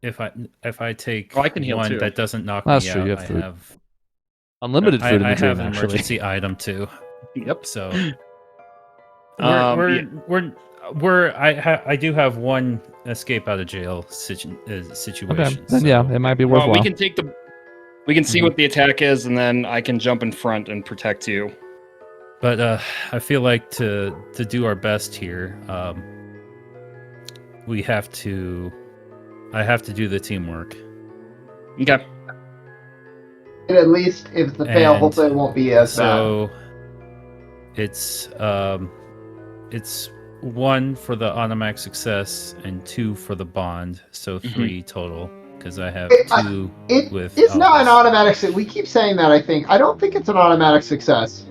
I can heal one too. that doesn't knock That's me true, out, you have I food. have Unlimited food in the I dream, have an actually. emergency item too. Yep. So Yeah. I do have one escape out of jail situation. Okay, then yeah, it might be worthwhile. Well, we can see what the attack is, and then I can jump in front and protect you. But I feel like to do our best here, I have to do the teamwork. Okay. And at least if the fail, And hopefully it won't be as So it's 1 for the automatic success and 2 for the bond, so 3 total. Because I have 2 bad. with. It's not an Albus. automatic. We keep saying that. I don't think it's an automatic success.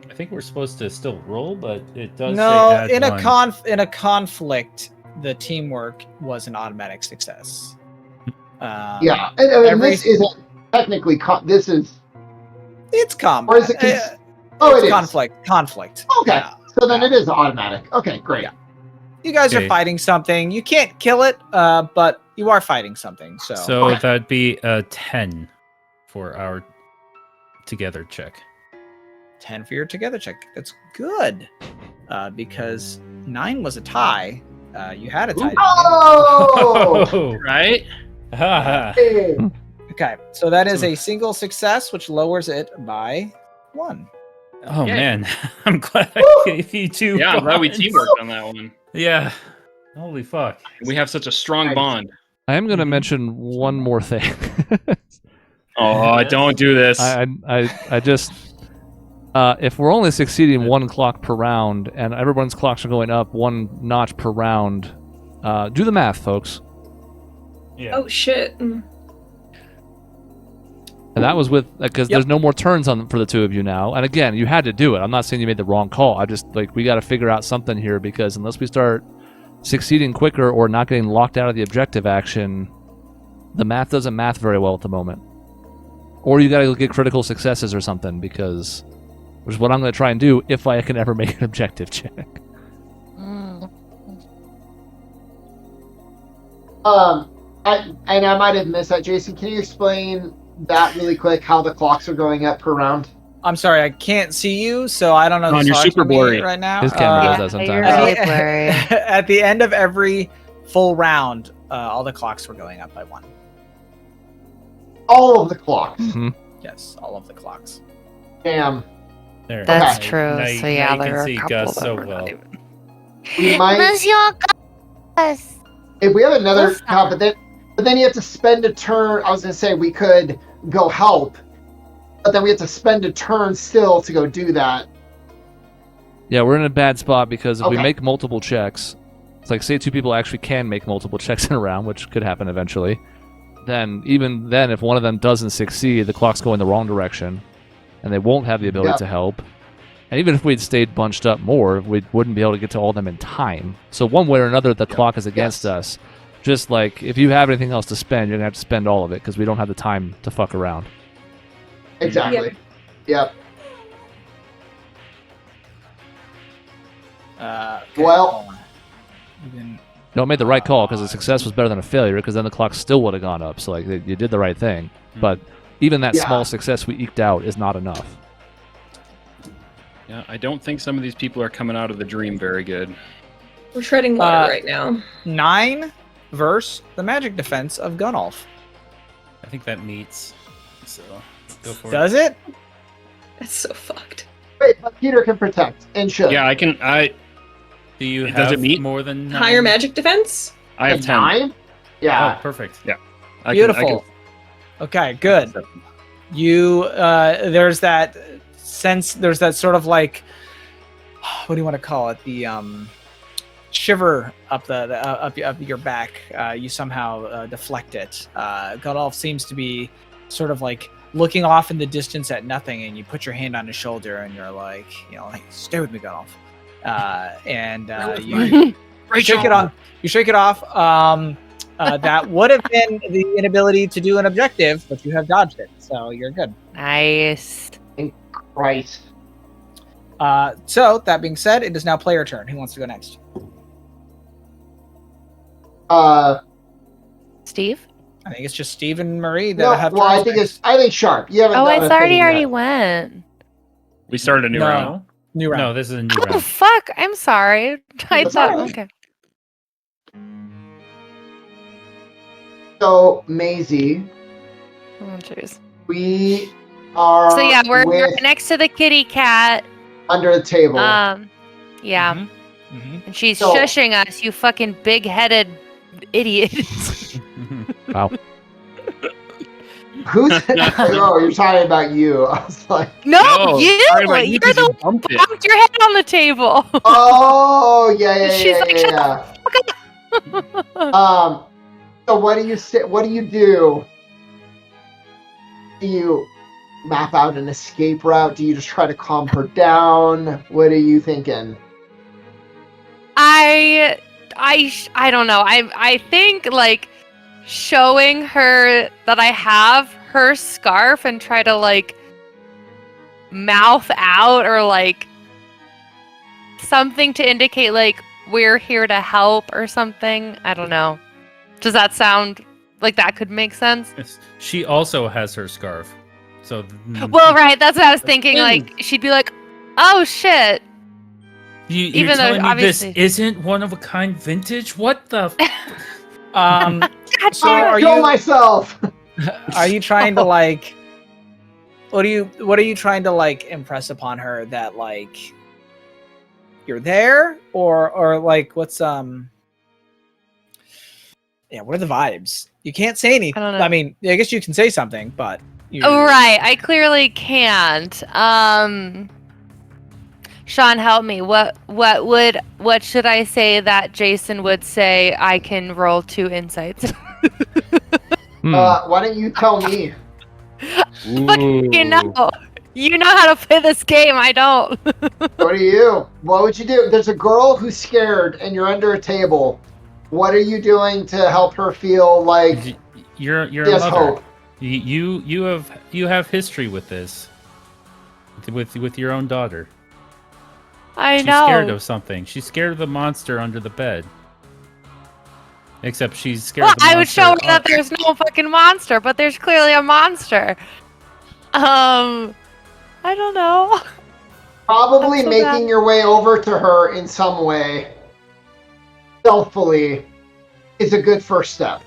I think we're supposed to still roll, but it does. No, say add in a 1. in a conflict, the teamwork was an automatic success. Yeah, and this isn't technically. This is. It's combat. Or is it? It's it is conflict. Okay, Yeah. so then it is automatic. Okay, great. Yeah. You guys are Okay. fighting something. You can't kill it, but you are fighting something. So, That'd be a 10 for our together check. 10 for your together check. That's good, because 9 was a tie. You had a tie. Oh! Right? Hey. Okay, so that is a single success, which lowers it by 1. Oh Yay. man, I'm glad I gave you 2. Yeah, I'm glad we bonds. teamworked on that one. Yeah. Holy fuck. We have such a strong bond. I am going to mention one more thing. Oh, don't do this. I If we're only succeeding 1 clock per round, and everyone's clocks are going up 1 notch per round, do the math, folks. Yeah. Oh shit. And that was with because there's no more turns on for the two of you now. And again, you had to do it. I'm not saying you made the wrong call. I just we got to figure out something here because unless we start succeeding quicker or not getting locked out of the objective action, the math doesn't math very well at the moment. Or you got to get critical successes or something because, which is what I'm going to try and do if I can ever make an objective check. I might have missed that. Jason, can you explain that really quick? How the clocks are going up per round? I'm sorry, I can't see you, so I don't know. You're super blurry right now. His camera does that sometimes. You're really blurry. At the end of every full round, all the clocks were going up by 1. All of the clocks. Mm-hmm. Yes, all of the clocks. Damn. There. That's Okay. true. Now so you yeah, can there are a see couple Gus that so were not well. even- We might. Monsieur Gus. If we have another What's cop, but then you have to spend a turn. I was gonna say we could go help, but then we have to spend a turn still to go do that. Yeah, we're in a bad spot because if we Okay. make multiple checks, it's like say 2 people actually can make multiple checks in a round, which could happen eventually. Then even then, if one of them doesn't succeed, the clock's going the wrong direction, and they won't have the ability to help. And even if we'd stayed bunched up more, we wouldn't be able to get to all of them in time. So one way or another, the clock is against us. Just like if you have anything else to spend, you're gonna have to spend all of it because we don't have the time to fuck around. Exactly. Yep. Okay, Well- hold on. Even- No, it made the right call because a success was better than a failure because then the clock still would have gone up. So like you did the right thing. But even that Yeah. small success we eked out is not enough. Yeah, I don't think some of these people are coming out of the dream very good. We're treading water right now. 9 versus the magic defense of Gunnulf. I think that meets. So go for Does it? That's so fucked. Wait, but Peter can protect and should. Yeah, I can. Do you Does have it meet? more than 9? Higher magic defense? I have 10. 9? Yeah. Oh, perfect. I Beautiful. Okay, good. You there's that sense, there's that sort of like, what do you want to call it, the shiver up up your back. You somehow deflect it. Godolph seems to be sort of like looking off in the distance at nothing, and you put your hand on his shoulder and you're like, like, stay with me, Godolph. And you shake it off. You shake it off. That would have been the inability to do an objective, but you have dodged it, so you're good. Nice. Christ. So that being said, it is now player turn. Who wants to go next? Steve? I think it's just Steve and Marie that No, have. well, I turns think next. I think Sharp. You haven't. Oh, I done a thought he thing already yet. went. We started a new round. No. New round. No, this is a new Oh, round. fuck. I'm sorry. I That's thought, all right. okay. So Maisie, Oh, jeez. we are. So yeah, we're with- next to the kitty cat. under the table. Yeah. Mhm. Mhm. And she's So- shushing us, you fucking big-headed idiot. Wow. Who's? Oh, you're talking about you. I was like, No, No, you! sorry about you You're 'cause the you one bumped who it. bumped your head on the table. oh yeah. She's like, "Shut yeah. So what do you say? What do you do? Do you map out an escape route? Do you just try to calm her down? What are you thinking? I don't know. I think like showing her that I have her scarf and try to like mouth out or like something to indicate like we're here to help or something. I don't know. Does that sound like that could make sense? She also has her scarf. So Well, right. That's what I was thinking. Like she'd be like, "Oh shit." you're even though telling me this obviously- isn't one of a kind vintage? What the? So are Kill you myself. are you trying to like? What are you trying to like impress upon her that like you're there or like what's yeah, what are the vibes? You can't say anything. I don't know. I mean, I guess you can say something, but you, Oh, right. I clearly can't. Sean, help me. What should I say that Jason would say I can roll 2 insights? Why don't you tell me? You know. You know how to play this game. I don't. What do you? What would you do? There's a girl who's scared, and you're under a table. What are you doing to help her feel like you're she a has mother? hope? You have history with this. With your own daughter. I She's know. scared of something. She's scared of the monster under the bed. Except she's scared Well, of the monster. I would show her that there's no fucking monster, but there's clearly a monster. I don't know. Probably so making bad. your way over to her in some way, stealthily, is a good first step.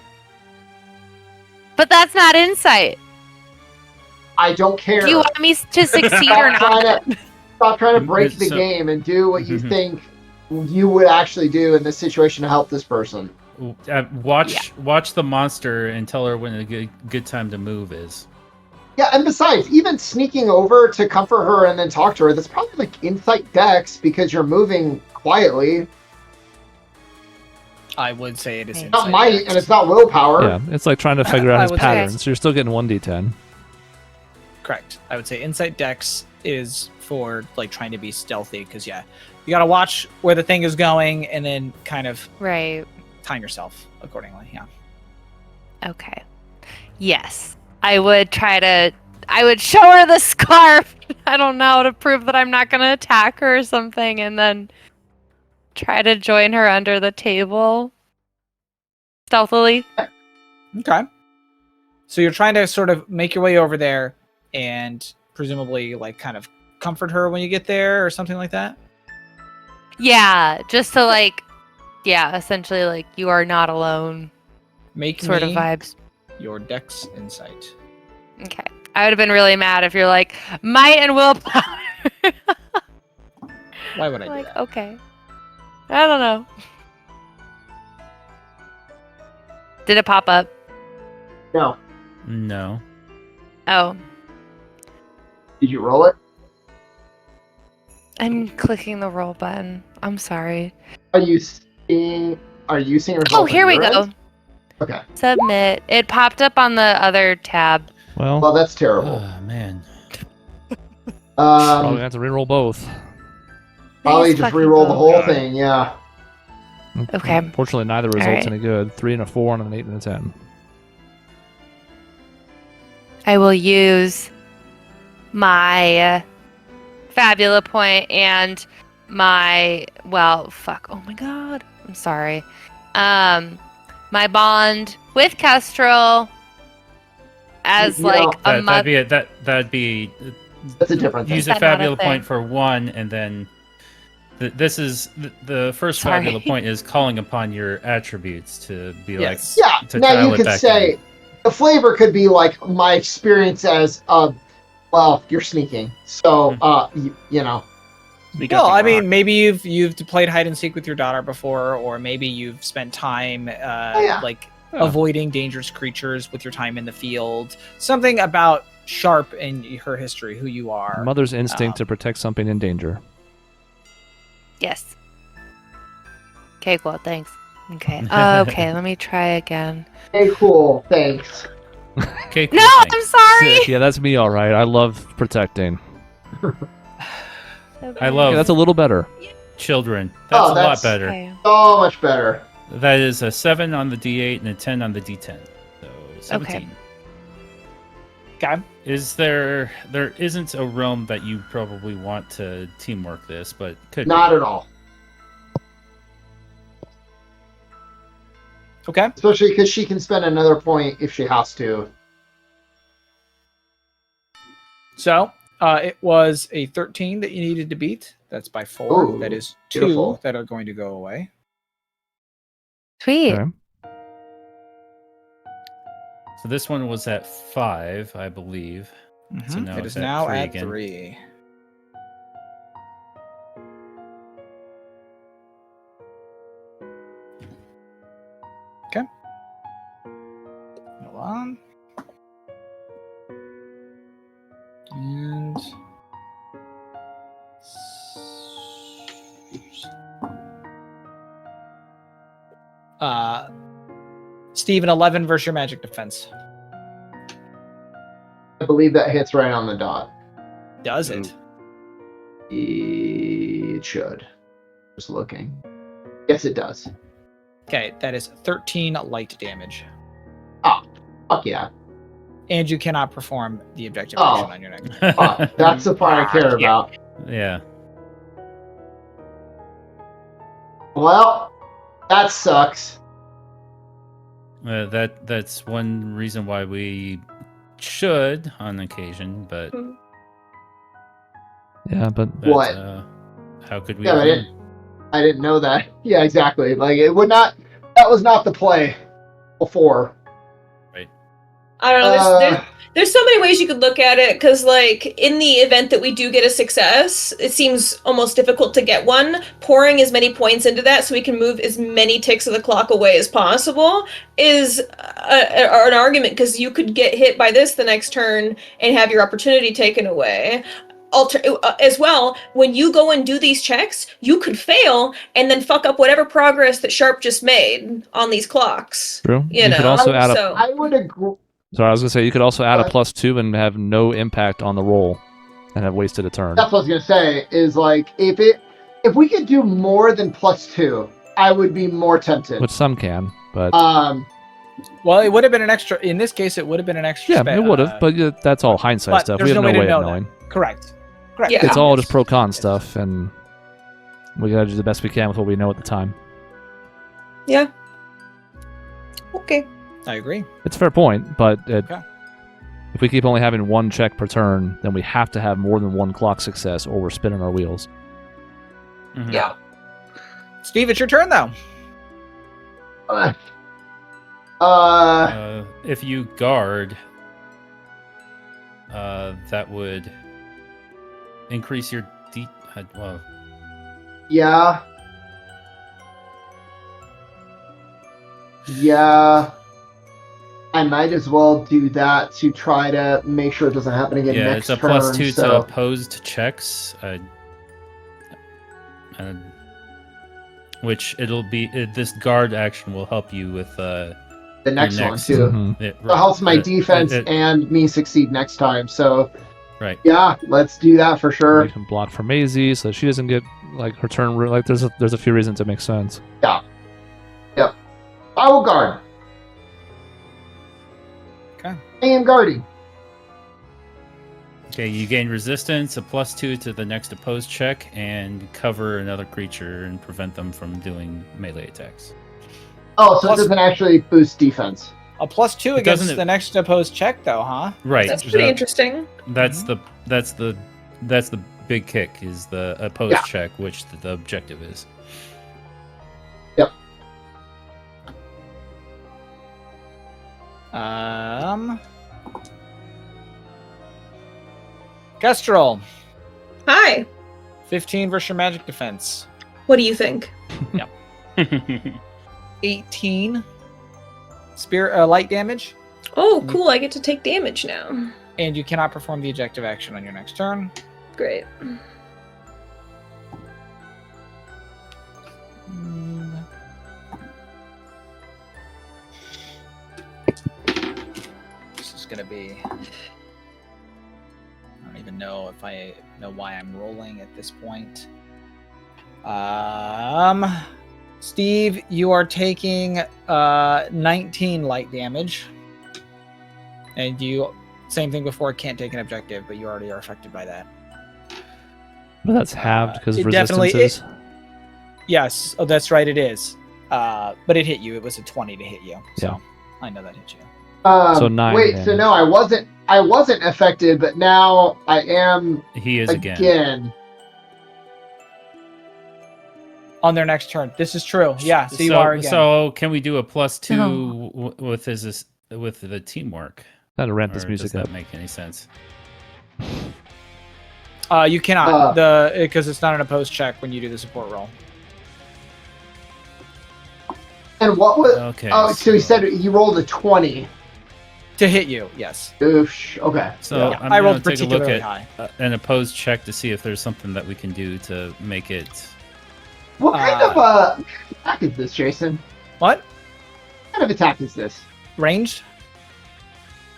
But that's not insight. I don't care. Do you want me to succeed or not? Stop trying to break the game and do what you think you would actually do in this situation to help this person. Watch the monster and tell her when a good time to move is. Yeah, and besides, even sneaking over to comfort her and then talk to her, that's probably like insight dex because you're moving quietly. I would say it is It's not insight might, dex. and it's not willpower. Yeah, it's like trying to figure out his would say- patterns. So you're still getting 1d10. Correct. I would say insight dex is for like trying to be stealthy because you gotta watch where the thing is going and then kind of Right. time yourself accordingly. Yeah. Okay. Yes. I would show her the scarf. I don't know, to prove that I'm not gonna attack her or something, and then try to join her under the table. Stealthily. Okay. So you're trying to sort of make your way over there and presumably like kind of comfort her when you get there or something like that? Yeah, just to essentially like you are not alone Make sort of me vibes. your dex insight. Okay. I would have been really mad if you're like, might and willpower. Why would I do Like, that? okay. I don't know. Did it pop up? No. No. Oh. Did you roll it? I'm clicking the roll button. I'm sorry. Are you seeing results? Oh, here on we your go. end? Okay. Submit. It popped up on the other tab. Well, that's terrible. Oh man. probably Um, have to reroll both. probably These just fucking re-roll the bugs. whole thing. Yeah. Okay. Unfortunately, neither results right. any good. 3 and a 4 and an 8 and a 10. I will use my Fabula point and my oh my god. I'm sorry. My bond with Kestrel as You know, That'd be That's a different thing. use a Is that not a Fabula point thing? for 1, and then this is the first Sorry. Fabula point is calling upon your attributes to be Yes. Yeah. to Now dial you it could back say in. the flavor could be like my experience as you're sneaking. So you know. Sneak Well, up I and mean, rock. maybe you've played hide and seek with your daughter before, or maybe you've spent time like avoiding dangerous creatures with your time in the field. Something about Sharp and her history, who you are. Mother's instinct to protect something in danger. Yes. Okay, cool. Thanks. Okay. Okay, let me try again. Hey, cool. Thanks. Okay, cool, No, thanks. I'm sorry. Yeah, that's me, all right. I love protecting. I love Yeah, that's a little better. children. That's a lot that's- better. Okay. So much better. That is a 7 on the D8 and a 10 on the D10. So 17. Okay. There isn't a realm that you probably want to teamwork this, but could Not be. at all. Okay. Especially because she can spend another point if she has to. So it was a 13 that you needed to beat. That's by 4. Ooh, that is 2 beautiful. that are going to go away. Sweet. Okay. So this one was at 5, I believe. So now It it's is at now 3 at again. 3. Okay. Hold on. And Steve, an 11 versus your magic defense. I believe that hits right on the dot. Does it? It should. Just looking. Yes, it does. Okay, that is 13 light damage. Oh, fuck yeah. And you cannot perform the objective Oh. action on your next. Fuck, that's the part I care about. Yeah. Well, that sucks. That's one reason why we should on occasion, but Yeah, but What? How could we? Yeah, have I didn't know that. Yeah, exactly. Like, it would not. That was not the play before. I don't know. There's so many ways you could look at it, because, like, in the event that we do get a success, it seems almost difficult to get one. Pouring as many points into that so we can move as many ticks of the clock away as possible is an argument, because you could get hit by this the next turn and have your opportunity taken away. As well, when you go and do these checks, you could fail and then fuck up whatever progress that Sharp just made on these clocks. true. You could know, also add so- I would agree. Sorry, I was gonna say you could also add a +2 and have no impact on the roll, and have wasted a turn. That's what I was gonna say. Is like if we could do more than +2, I would be more tempted. Which some can, but Well, it would have been an extra. In this case, it would have been an extra. yeah, it would have. But that's all hindsight but stuff. there's We have no no way to way of know that. knowing. Correct. Yeah. It's all just pro-con stuff, and we gotta do the best we can with what we know at the time. Yeah. Okay. I agree. It's a fair point, but Okay. if we keep only having one check per turn, then we have to have more than one clock success, or we're spinning our wheels. Mhm. Yeah. Steve, it's your turn though. If you guard, that would increase your well. Yeah. Yeah. I might as well do that to try to make sure it doesn't happen again Yeah, next it's a turn. +2 so. to opposed checks. Which it'll be. This guard action will help you with the next one next- too. Mhm. It helps my defense and me succeed next time. So, right. yeah, let's do that for sure. We can block for Maisie so she doesn't get like her turn. Like there's a few reasons it makes sense. Yeah. Yep. I will guard. Okay. I am guarding. Okay, you gain resistance, a +2 to the next opposed check, and cover another creature and prevent them from doing melee attacks. Oh, so Plus- it doesn't actually boost defense. A +2 It against doesn't- the next opposed check, though, huh? Right. That's pretty interesting. That's the big kick is the opposed Yeah. check, which the objective is. Yep. Kestrel, Hi. 15 versus your magic defense. What do you think? 18 spirit light damage, Oh, cool. I get to take damage now. and you cannot perform the objective action on your next turn. Great. This is gonna be. I don't even know if I know why I'm rolling at this point. Steve, you are taking 19 light damage, and you same thing before. Can't take an objective, but you already are affected by that. But that's halved because it definitely- resistances. Yes, oh, that's right. It is, but it hit you. It was a 20 to hit you. So Yeah. I know that hit you. So 9 Wait, so damage. no, I wasn't affected, but now I am He is again. again. On their next turn. This is true. Yeah, so you are again. So can we do a +2 with with the teamwork? Gotta ramp Or this music does that up. make any sense? You cannot because it's not an opposed check when you do the support roll. And what was? Okay. Oh, so he said he rolled a 20. To hit you, yes. Oof. Okay. So Yeah, I'm I going rolled to take a look particularly at high. an opposed check to see if there's something that we can do to make it. What kind of attack is this, Jason? What? What kind of attack is this? Ranged?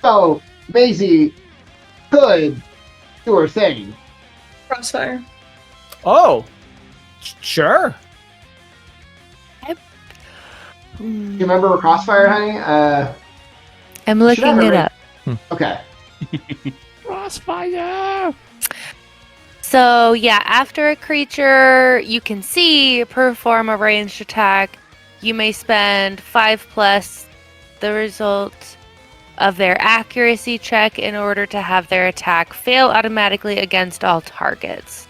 So, Maisie could do her thing. Crossfire. Oh, sure. Do you remember Crossfire, honey? I'm should have looking it it up. Okay. Crossfire! So, yeah, after a creature you can see perform a ranged attack, you may spend 5 plus the result of their accuracy check in order to have their attack fail automatically against all targets.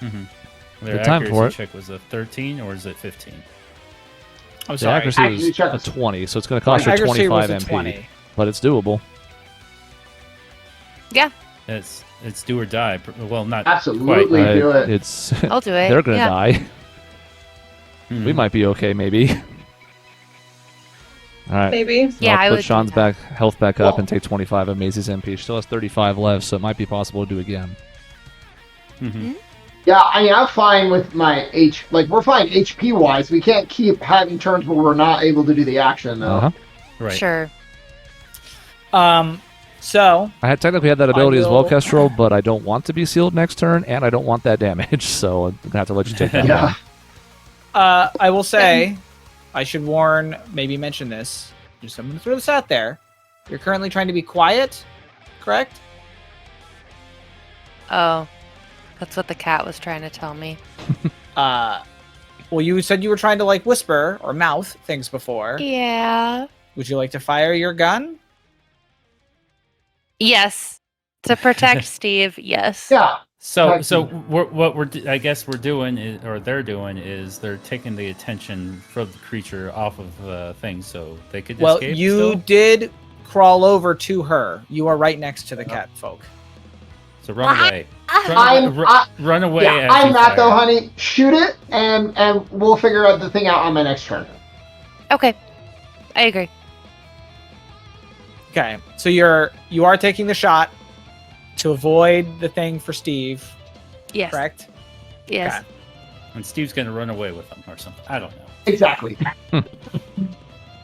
Their Good time for accuracy it. check was a 13 or is it 15? I'm The sorry. accuracy was check a was- 20, so it's going to cost you Accuracy 25 was a MP. 20. But it's doable. It's do or die. Well, not Absolutely quite. do it. It's I'll do it. they're going to yeah. die. Mhm. We might be okay, maybe. All right. Maybe. So Yeah, I I'll would put do Sean's that. health back up Well- and take 25 of Maisie's MP. She still has 35 left, so it might be possible to do again. Mhm. Yeah, I mean, I'm fine with my we're fine HP wise. We can't keep having turns where we're not able to do the action, though. Uh-huh. Right. Sure. So I had technically had that ability as well, will- Kestrel, but I don't want to be sealed next turn, and I don't want that damage, so I'm gonna have to let you take that Yeah. one. I will say, I should maybe mention this. Just I'm going to throw this out there. You're currently trying to be quiet, correct? Oh, that's what the cat was trying to tell me. Well, you said you were trying to like whisper or mouth things before. Yeah. Would you like to fire your gun? Yes. To protect Steve, yes. Yeah. So I guess we're doing is, or they're doing is they're taking the attention from the creature off of things so they could Well, escape. you still? did crawl over to her. You are right next to the cat folk. So run away. I'm Run away. yeah, as I'm you not though, fire. honey. Shoot it, and we'll figure out the thing out on my next turn. Okay. I agree. Okay, so you are taking the shot to avoid the thing for Steve, Yes. correct? Yes. Okay. And Steve's gonna run away with them or something. I don't know. Exactly.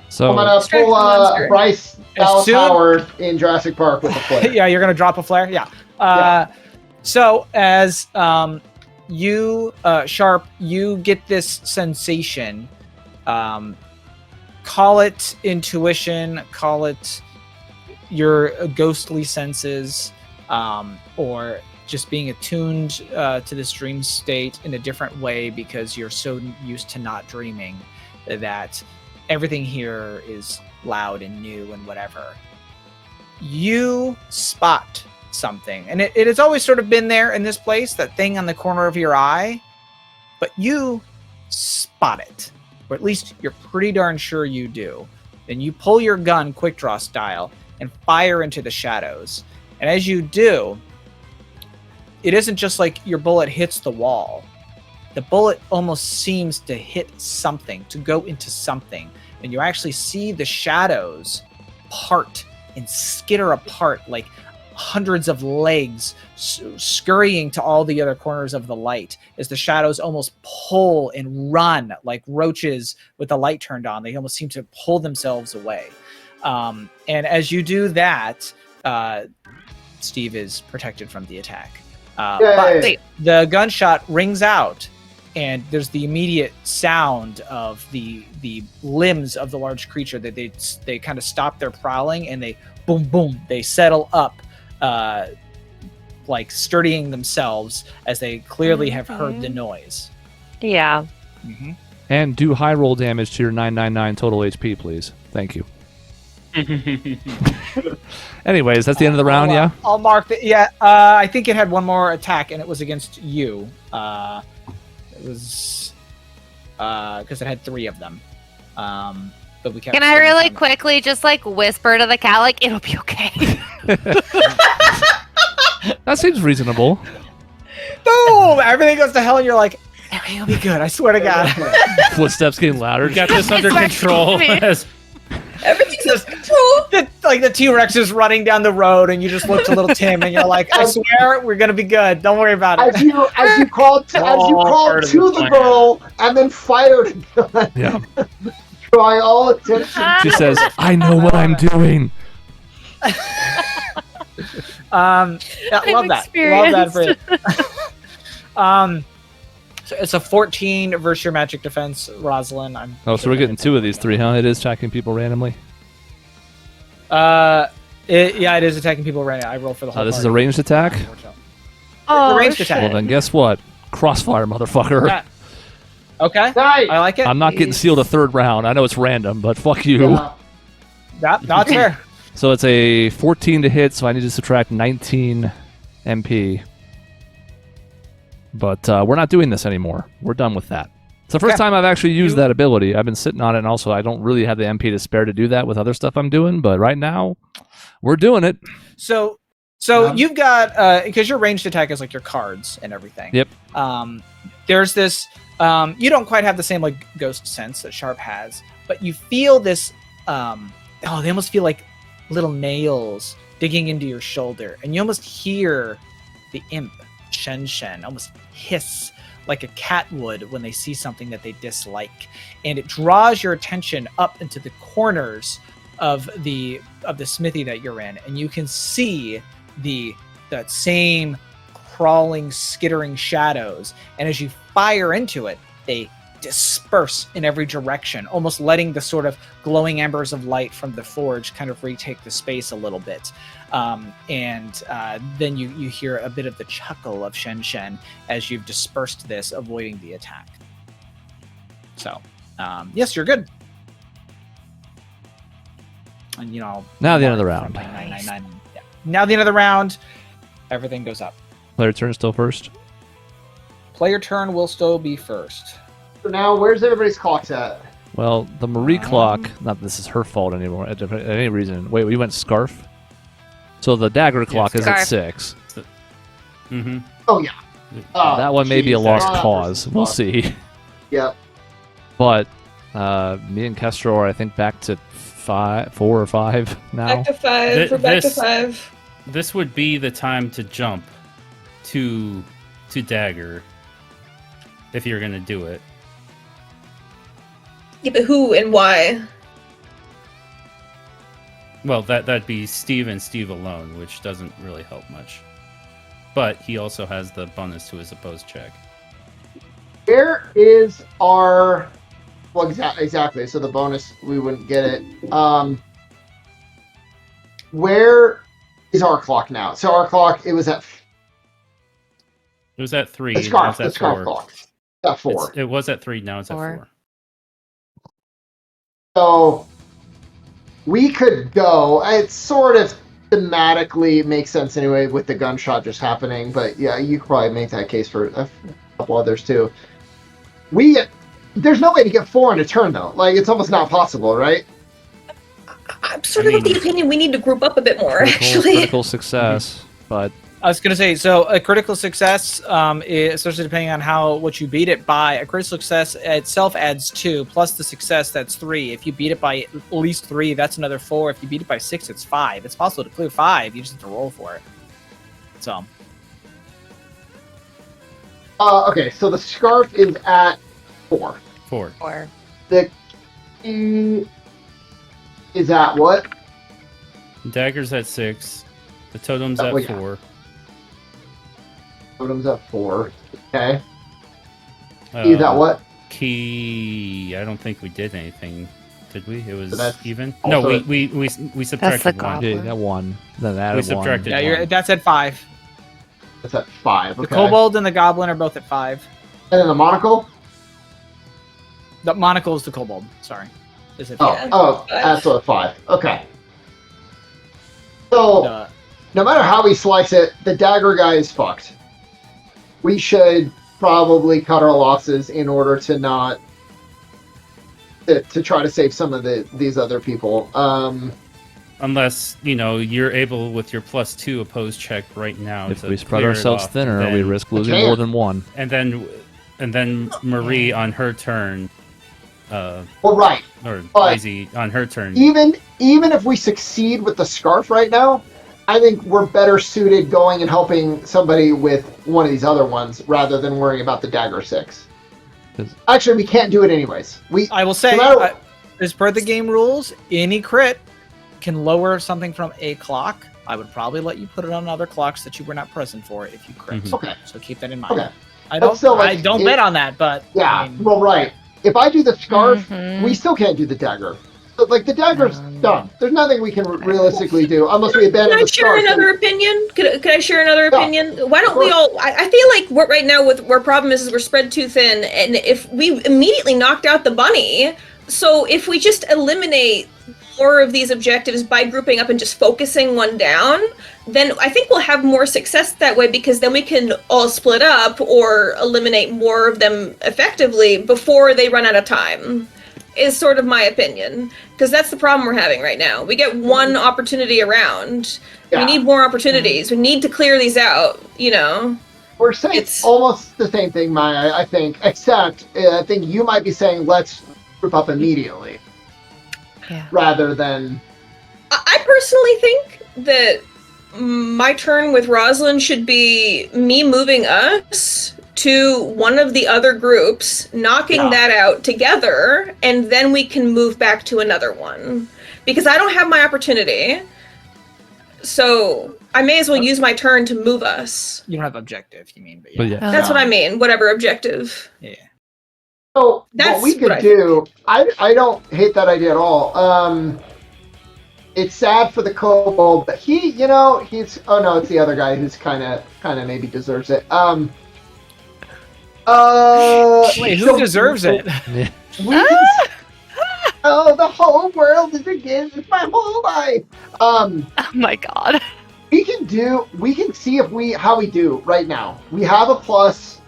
So I'm gonna Distract pull the monster. Bryce Dallas soon- Howard in Jurassic Park with a flare. Yeah, you're gonna drop a flare. Yeah. So as you Sharp, you get this sensation. Call it intuition. Call it your ghostly senses, or just being attuned to this dream state in a different way because you're so used to not dreaming that everything here is loud and new and whatever. You spot something, and it has always sort of been there in this place, that thing on the corner of your eye, but you spot it, or at least you're pretty darn sure you do. Then you pull your gun quick draw style and fire into the shadows. And as you do, it isn't just like your bullet hits the wall. The bullet almost seems to hit something, to go into something. And you actually see the shadows part and skitter apart like hundreds of legs scurrying to all the other corners of the light as the shadows almost pull and run like roaches with the light turned on. They almost seem to pull themselves away. And as you do that, Steve is protected from the attack. But Yay. the gunshot rings out, and there's the immediate sound of the limbs of the large creature that they kind of stop their prowling, and they boom boom, they settle up, like sturdying themselves as they clearly have heard the noise. Yeah. Mm-hmm. and do high roll damage to your 999 total HP, please. Thank you. Anyways, that's the end of the round, yeah? I'll mark it. Yeah, I think it had one more attack, and it was against you. It was because it had 3 of them. But we kept. Can I really quickly just like whisper to the cat, like, it'll be okay? That seems reasonable. Boom! Everything goes to hell, and you're like, everything will be good. I swear to God. Footsteps getting louder. We got this under It's control. like- Yes. Everything's under control. Like the T-Rex is running down the road, and you just look to little Tim, and you're like, I swear we're gonna be good. Don't worry about it. As you called All part to of the the plan. girl and then fired a gun. Yeah. Drawing all attention. She says, "I know what I'm doing." Yeah, love that. Love that for you. So it's a 14 versus your magic defense, Rosalind. So we're getting 2 of these 3, huh? It is attacking people randomly. It is attacking people right now. I roll for the whole. This is a ranged attack. Oh, ranged attack. Well, then guess what? Crossfire, motherfucker. Yeah. Okay, Nice. I like it. I'm not getting sealed a 3rd round. I know it's random, but fuck you. Yeah. That's fair. So it's a 14 to hit, so I need to subtract 19 MP. But we're not doing this anymore. We're done with that. It's the first time I've actually used that ability. I've been sitting on it, and also I don't really have the MP to spare to do that with other stuff I'm doing, but right now, we're doing it. So you've got because your ranged attack is like your cards and everything. Yep. There's this. You don't quite have the same like ghost sense that Sharp has, but you feel this. They almost feel like little nails digging into your shoulder, and you almost hear the imp Shen almost hiss like a cat would when they see something that they dislike, and it draws your attention up into the corners of the smithy that you're in, and you can see that same crawling, skittering shadows, and as you fire into it, they disperse in every direction, almost letting the sort of glowing embers of light from the forge kind of retake the space a little bit. And then you hear a bit of the chuckle of Shen as you've dispersed this, avoiding the attack. So, yes, you're good. And now the end of the round. Yeah. Now the end of the round, everything goes up. Player turn still first. Player turn will still be first. So now, where's everybody's clocks at? Well, the Marie clock, not that this is her fault anymore, at any reason. Wait, we went Scarf? So the dagger clock is at 6. Mm-hmm. Oh, yeah. That one may be a lost cause. We'll see. see. Yep. But me and Kestro are, I think, back to 4 or 5 now. Back to 5. We're back to 5. This would be the time to jump to dagger if you're going to do it. Yeah, but who and why? Well, that'd be Steve and Steve alone, which doesn't really help much. But he also has the bonus to his opposed check. Where is our... Well, exactly. So the bonus, we wouldn't get it. Where is our clock now? So our clock, it was at 3. The scarf, now it's at 4. clock. At 4. It was at 3, now it's at 4. So we could go. It sort of thematically makes sense anyway with the gunshot just happening. But yeah, you could probably make that case for a couple others too. There's no way to get 4 in a turn though. Like it's almost not possible, right? I'm sort of of the opinion we need to group up a bit more. Critical success, but. I was going to say, so a critical success, especially depending on what you beat it by, a critical success itself adds 2, plus the success, that's 3. If you beat it by at least 3, that's another 4. If you beat it by 6, it's 5. It's possible to clear 5, you just have to roll for it. So. Okay, so the scarf is at 4. 4. The key is at what? Dagger's at 6. The totem's at 4. Totem's at 4. Okay. Is that what? Key. I don't think we did anything. Did we? It was so even. No, we subtracted 1. Yeah, that 1. Then added 1. Subtracted 1. That's at 5. That's at 5. Okay. The kobold and the goblin are both at 5. And then the monocle. The monocle is the kobold. Sorry. Is it? That's at 5. Okay. So, no matter how we slice it, the dagger guy is fucked. We should probably cut our losses in order to not to try to save some of these other people. Unless you're able with your +2 opposed check right now. If we spread ourselves thinner, we risk losing more than 1. And then Marie on her turn. Right. Or Izzy on her turn. Even if we succeed with the scarf right now, I think we're better suited going and helping somebody with one of these other ones rather than worrying about the dagger 6. Actually, we can't do it anyways. I will say, as per the game rules, any crit can lower something from a clock. I would probably let you put it on other clocks that you were not present for if you crit. Mhm. Okay. So keep that in mind. Okay. I But don't. still, I like, don't bet on that, but Yeah. I mean, Well, right. If I do the scarf, Mhm. we still can't do the dagger. So, like, the dagger's No. done. There's nothing we can realistically do unless we Can abandon I the share scarf. another opinion? Could I share another Yeah, opinion? Why don't of we course. all? I feel like we're right now with where problem is we're spread too thin, and if we immediately knocked out the bunny, so if we just eliminate more of these objectives by grouping up and just focusing one down, then I think we'll have more success that way because then we can all split up or eliminate more of them effectively before they run out of time. Is sort of my opinion because that's the problem we're having right now. We get one opportunity around. Yeah. We need more opportunities. We need to clear these out. You know, We're saying It's- almost the same thing, Maya, I think, except I think you might be saying let's group up immediately Yeah. rather than. I personally think that my turn with Rosalind should be me moving us to one of the other groups, knocking Yeah. that out together, and then we can move back to another one. Because I don't have my opportunity. So I may as well use my turn to move us. you don't have objective. You mean, But yeah. That's what I mean. Whatever objective. Yeah. So That's what we could what I do, I don't hate that idea at all. It's sad for the kobold, but he's oh no, it's the other guy who's kind of maybe deserves it. Wait, who deserves it? We can, oh, the whole world is against my whole life. Oh my god. We can see how we do right now. We have a plus.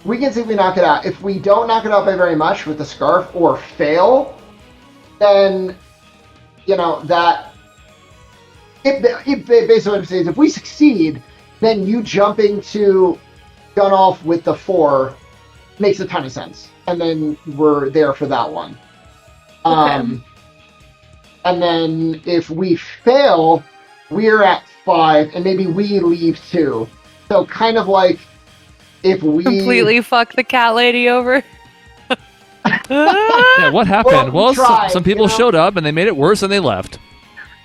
We can see if we knock it out. If we don't knock it out by very much with the scarf or fail, then that it basically what I'm saying is if we succeed, then you jumping to gun off with the 4 makes a ton of sense. And then we're there for that one. Okay. And then if we fail, we're at 5, and maybe we leave 2. So kind of like if we Completely fuck the cat lady over. Yeah, what happened? Well, Well, we tried, some people you know? showed up and they made it worse and they left.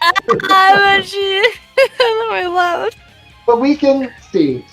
I left. But we can see.